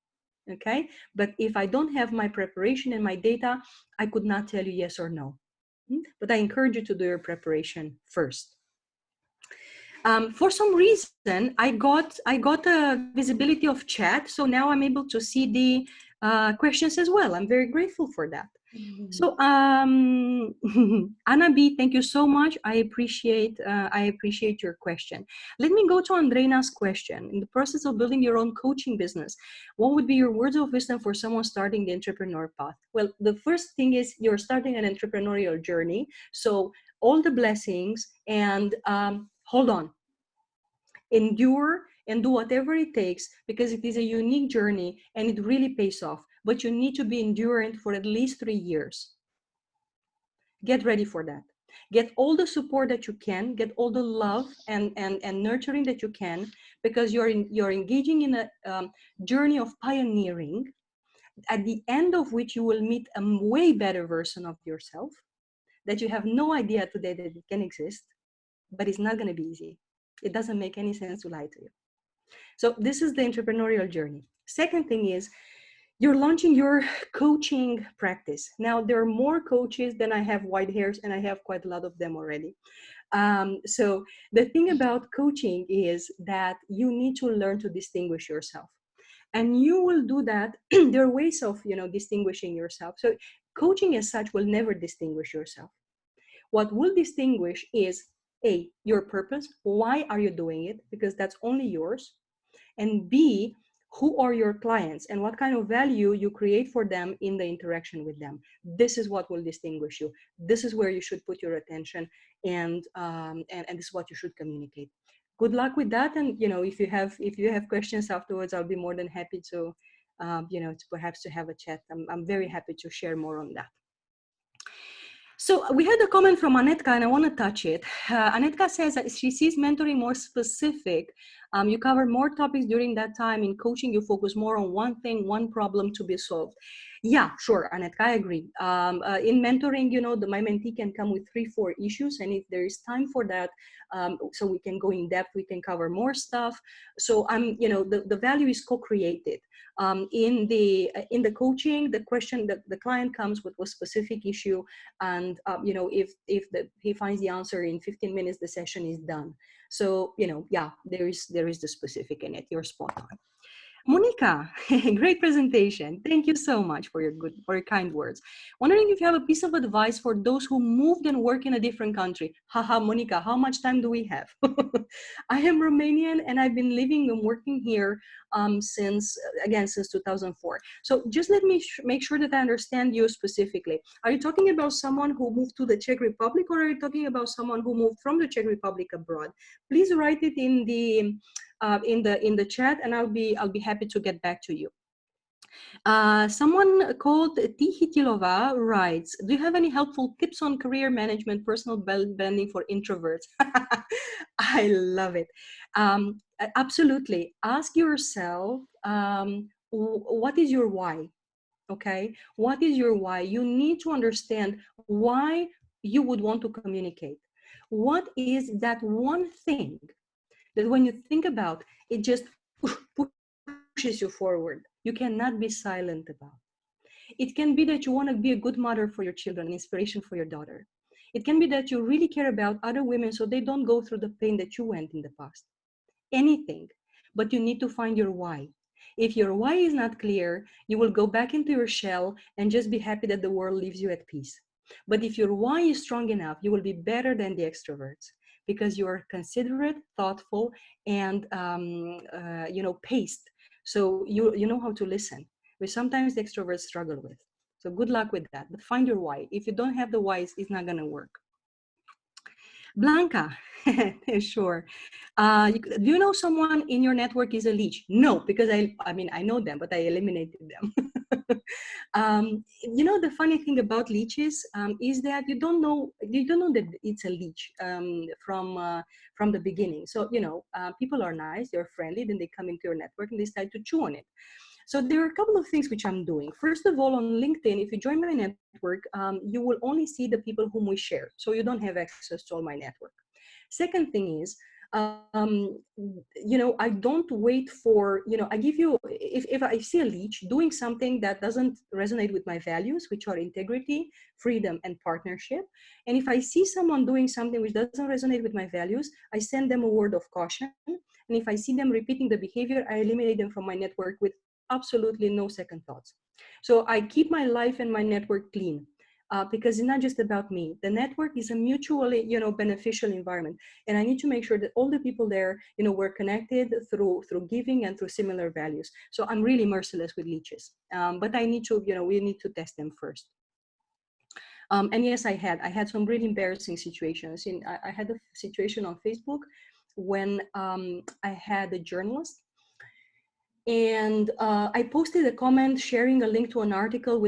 Okay, but if I don't have my preparation and my data, I could not tell you yes or no. But I encourage you to do your preparation first. For some reason, I got a visibility of chat, so now I'm able to see the questions as well. I'm very grateful for that. So Anna B, thank you so much. I appreciate your question. Let me go to Andreina's question. In the process of building your own coaching business, what would be your words of wisdom for someone starting the entrepreneur path? Well, the first thing is you're starting an entrepreneurial journey, so all the blessings, and hold on, endure and do whatever it takes, because it is a unique journey and it really pays off. But you need to be endurant for at least 3 years. Get ready for that. Get all the support that you can, get all the love and nurturing that you can, because you're engaging in a journey of pioneering, at the end of which you will meet a way better version of yourself that you have no idea today that it can exist, but it's not going to be easy. It doesn't make any sense to lie to you. So this is the entrepreneurial journey. Second thing is, you're launching your coaching practice. Now, there are more coaches than I have white hairs, and I have quite a lot of them already. So the thing about coaching is that you need to learn to distinguish yourself. And you will do that. There are ways of, distinguishing yourself. So coaching as such will never distinguish yourself. What will distinguish is A, your purpose. Why are you doing it? Because that's only yours. And B, who are your clients and what kind of value you create for them in the interaction with them. This is what will distinguish you. This is where you should put your attention, and this is what you should communicate. Good luck with that. And if you have questions afterwards, I'll be more than happy to perhaps to have a chat. I'm very happy to share more on that. So we had a comment from Anetka, and I want to touch it. Anetka says that she sees mentoring more specific. You cover more topics during that time. In coaching, you focus more on one thing, one problem to be solved. Yeah, sure, Anetka, I agree. In mentoring, my mentee can come with 3-4 issues, and if there is time for that, so we can go in depth, we can cover more stuff. So the value is co-created. In the coaching, the question that the client comes with a specific issue, and if he finds the answer in 15 minutes, the session is done. So yeah, there is the specific in it. You're spot on. Monica, great presentation. Thank you so much for your kind words. Wondering if you have a piece of advice for those who moved and work in a different country. Haha, Monica, how much time do we have? I am Romanian, and I've been living and working here since 2004. So just let me make sure that I understand you specifically. Are you talking about someone who moved to the Czech Republic, or are you talking about someone who moved from the Czech Republic abroad? Please write it in the chat, and I'll be happy to get back to you. Someone called Tihitilova writes, do you have any helpful tips on career management, personal branding for introverts? I love it. Absolutely. Ask yourself, what is your why? Okay, what is your why? You need to understand why you would want to communicate. What is that one thing that when you think about it, just pushes you forward? You cannot be silent about. It can be that you want to be a good mother for your children, an inspiration for your daughter. It can be that you really care about other women so they don't go through the pain that you went in the past. Anything, but you need to find your why. If your why is not clear, you will go back into your shell and just be happy that the world leaves you at peace. But if your why is strong enough, you will be better than the extroverts, because you are considerate, thoughtful, and paced. So you know how to listen, which sometimes the extroverts struggle with. So good luck with that. But find your why. If you don't have the whys, it's not going to work. Blanca, sure. Do you know someone in your network is a leech? No, because I know them, but I eliminated them. The funny thing about leeches is that you don't know that it's a leech from the beginning. So people are nice, they're friendly, then they come into your network and they start to chew on it. So there are a couple of things which I'm doing. First of all, on LinkedIn, if you join my network, you will only see the people whom we share. So you don't have access to all my network. Second thing is, I don't wait for, I give you, if I see a leech doing something that doesn't resonate with my values, which are integrity, freedom, and partnership. And if I see someone doing something which doesn't resonate with my values, I send them a word of caution. And if I see them repeating the behavior, I eliminate them from my network with absolutely no second thoughts. So I keep my life and my network clean. Because it's not just about me. The network is a mutually, beneficial environment, and I need to make sure that all the people there, we're connected through giving and through similar values. So I'm really merciless with leeches, but I need to, we need to test them first. And yes, I had some really embarrassing situations. I had a situation on Facebook when I had a journalist, and I posted a comment sharing a link to an article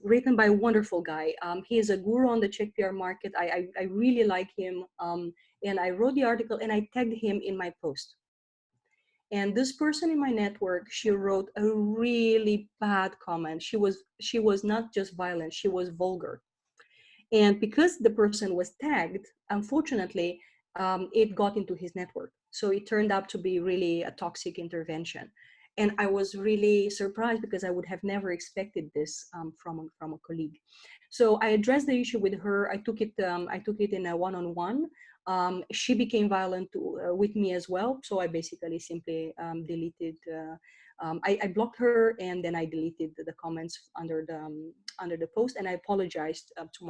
written by a wonderful guy. He is a guru on the Czech PR market. I really like him. And I wrote the article and I tagged him in my post. And this person in my network, she wrote a really bad comment. She was not just violent, she was vulgar. And because the person was tagged, unfortunately, it got into his network. So it turned out to be really a toxic intervention. And I was really surprised because I would have never expected this from a colleague. So I addressed the issue with her. I took it in a one-on-one. She became violent with me as well. So I basically simply deleted. I blocked her, and then I deleted the comments under the post, and I apologized to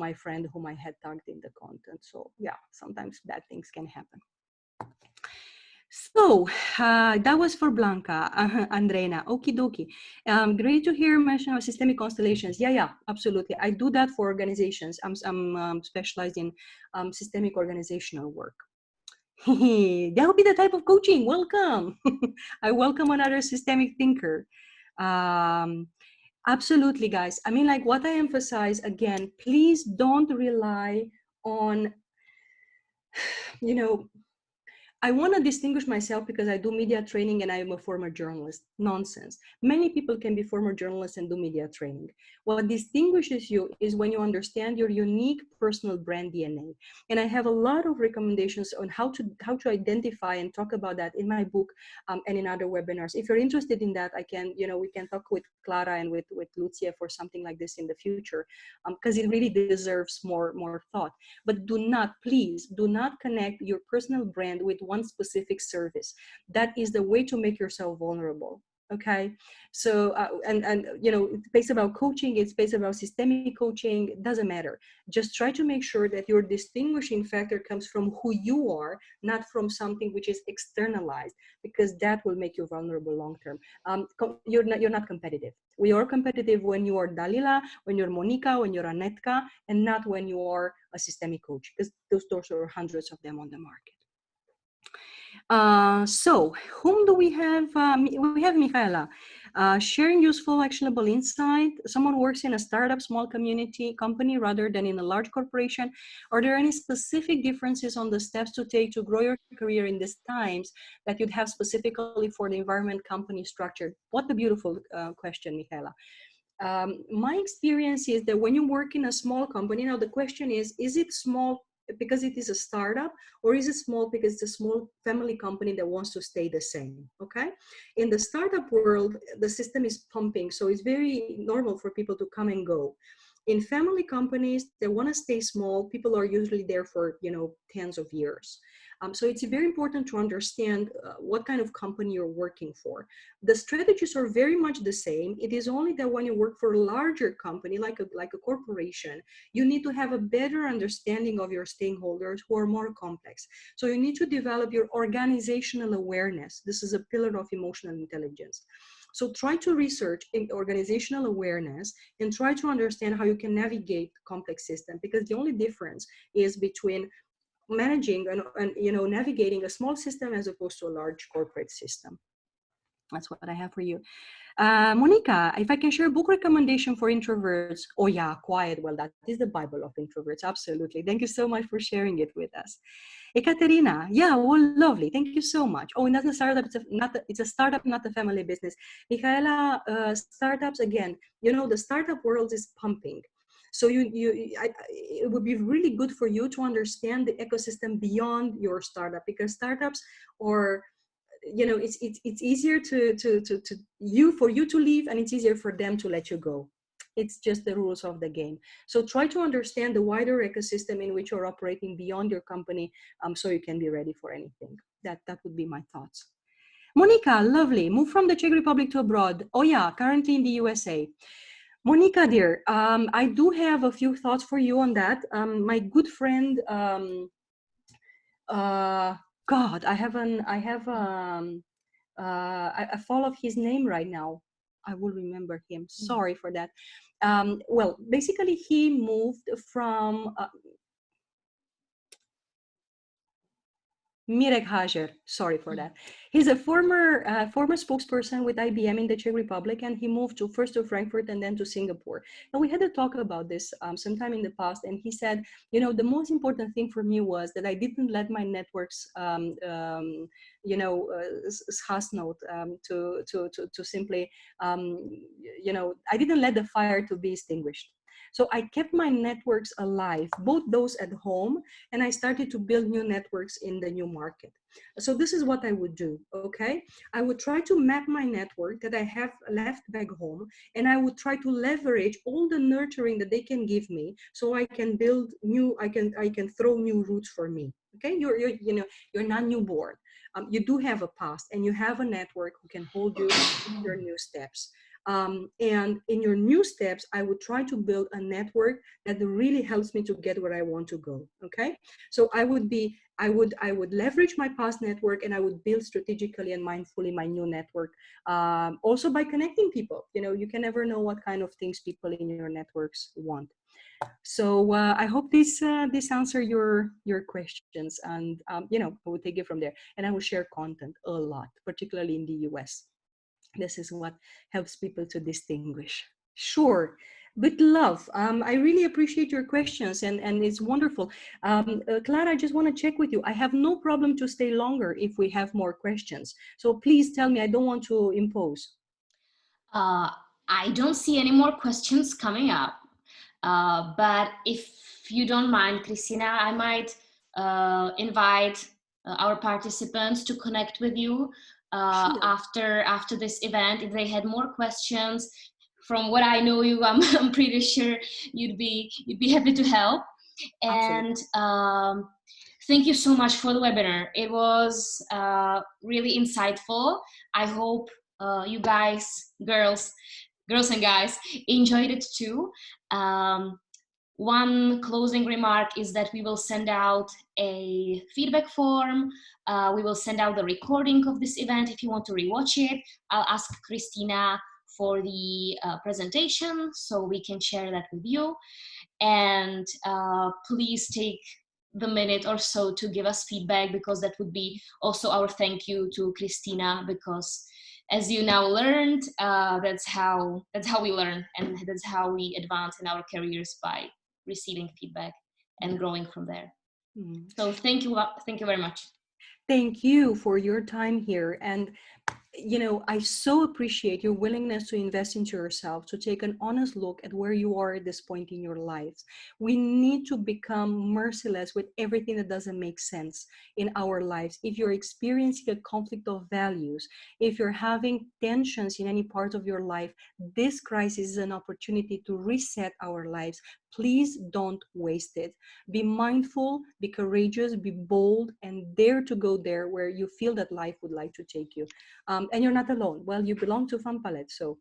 my friend whom I had tagged in the content. So yeah, sometimes bad things can happen. So that was for Blanca, Andreina. Okie dokie. Great to hear mention of systemic constellations. Yeah, absolutely. I do that for organizations. I'm specialized in systemic organizational work. That would be the type of coaching. Welcome. I welcome another systemic thinker. Absolutely, guys. I mean, like what I emphasize again, please don't rely on, I want to distinguish myself because I do media training and I am a former journalist. Nonsense. Many people can be former journalists and do media training. What distinguishes you is when you understand your unique personal brand DNA. And I have a lot of recommendations on how to identify and talk about that in my book and in other webinars. If you're interested in that, we can talk with Clara and with Lucia for something like this in the future, because it really deserves more thought. But please do not connect your personal brand with one specific service. That is the way to make yourself vulnerable. Okay, so it's based about coaching, it's based about systemic coaching, it doesn't matter. Just try to make sure that your distinguishing factor comes from who you are, not from something which is externalized, because that will make you vulnerable long term. You're not competitive. We are competitive when you are Dalila, when you're Monica, when you're Anetka, and not when you are a systemic coach, because those are hundreds of them on the market. So whom do we have? We have Michaela, sharing useful, actionable insight. Someone works in a startup, small community company rather than in a large corporation. Are there any specific differences on the steps to take to grow your career in these times that you'd have specifically for the environment company structure? What a beautiful question, Michaela. My experience is that when you work in a small company, now the question is it small because it is a startup, or is it small because it's a small family company that wants to stay the same? Okay. In the startup world, the system is pumping, so it's very normal for people to come and go. In family companies, they want to stay small. People are usually there for, tens of years. So it's very important to understand what kind of company you're working for. The strategies are very much the same. It is only that when you work for a larger company, like a corporation, you need to have a better understanding of your stakeholders who are more complex. So you need to develop your organizational awareness. This is a pillar of emotional intelligence. So try to research in organizational awareness and try to understand how you can navigate complex systems, because the only difference is between managing and navigating a small system as opposed to a large corporate system. That's what I have for you. Monica, if I can share a book recommendation for introverts. Oh yeah, Quiet. Well, that is the Bible of introverts. Absolutely. Thank you so much for sharing it with us. Ekaterina, yeah, well, lovely. Thank you so much. Oh, and that's a startup. It's a startup, not a family business. Michaela, startups, again, the startup world is pumping. So it would be really good for you to understand the ecosystem beyond your startup, because startups are, it's easier for you to leave, and it's easier for them to let you go. It's just the rules of the game. So try to understand the wider ecosystem in which you're operating beyond your company, so you can be ready for anything. That would be my thoughts. Monica, lovely. Move from the Czech Republic to abroad. Oh yeah, currently in the USA. Monica, dear, I do have a few thoughts for you on that. My good friend, God, I fall off his name right now. I will remember him. Sorry for that. Well, basically he moved from Mirek Hajer, sorry for that. He's a former spokesperson with IBM in the Czech Republic, and he moved first to Frankfurt and then to Singapore. And we had a talk about this sometime in the past, and he said, you know, the most important thing for me was that I didn't let my networks, you know, to simply, you know, I didn't let the fire to be extinguished. So I kept my networks alive, both those at home, and I started to build new networks in the new market. So this is what I would do, okay? I would try to map my network that I have left back home, and I would try to leverage all the nurturing that they can give me so I can build new, I can throw new roots for me, okay? You know, you're not newborn. You do have a past, and you have a network who can hold you in your new steps. And in your new steps, I would try to build a network that really helps me to get where I want to go. Okay, so I would leverage my past network, and I would build strategically and mindfully my new network. Also by connecting people. You know, you can never know what kind of things people in your networks want. So I hope this answer your questions, and you know, I will take it from there, and I will share content a lot, particularly in the US. This is what helps people to distinguish. Sure. With love. I really appreciate your questions, and it's wonderful. Clara, I just want to check with you. I have no problem to stay longer if we have more questions. So please tell me, I don't want to impose. I don't see any more questions coming up. But if you don't mind, Cristina, I might invite our participants to connect with you Sure. after this event. If they had more questions, from what I know you, I'm pretty sure you'd be happy to help. And thank you so much for the webinar. It was really insightful. I hope you guys, girls and guys, enjoyed it too. One closing remark is that we will send out a feedback form. We will send out the recording of this event if you want to rewatch it. I'll ask Cristina for the presentation so we can share that with you. And please take the minute or so to give us feedback, because that would be also our thank you to Cristina, because as you now learned, that's how we learn, and that's how we advance in our careers, by receiving feedback and growing from there. So thank you very much. Thank you for your time here. And you know, I so appreciate your willingness to invest into yourself, to take an honest look at where you are at this point in your lives. We need to become merciless with everything that doesn't make sense in our lives. If you're experiencing a conflict of values, if you're having tensions in any part of your life, this crisis is an opportunity to reset our lives. Please don't waste it. Be mindful, be courageous, be bold, and dare to go there where you feel that life would like to take you. And you're not alone. Well, you belong to FunPalette, so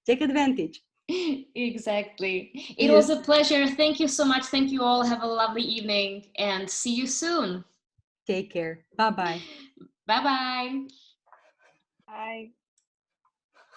take advantage. Exactly. It was a pleasure. Thank you so much. Thank you all. Have a lovely evening, and see you soon. Take care. Bye-bye. Bye-bye. Bye.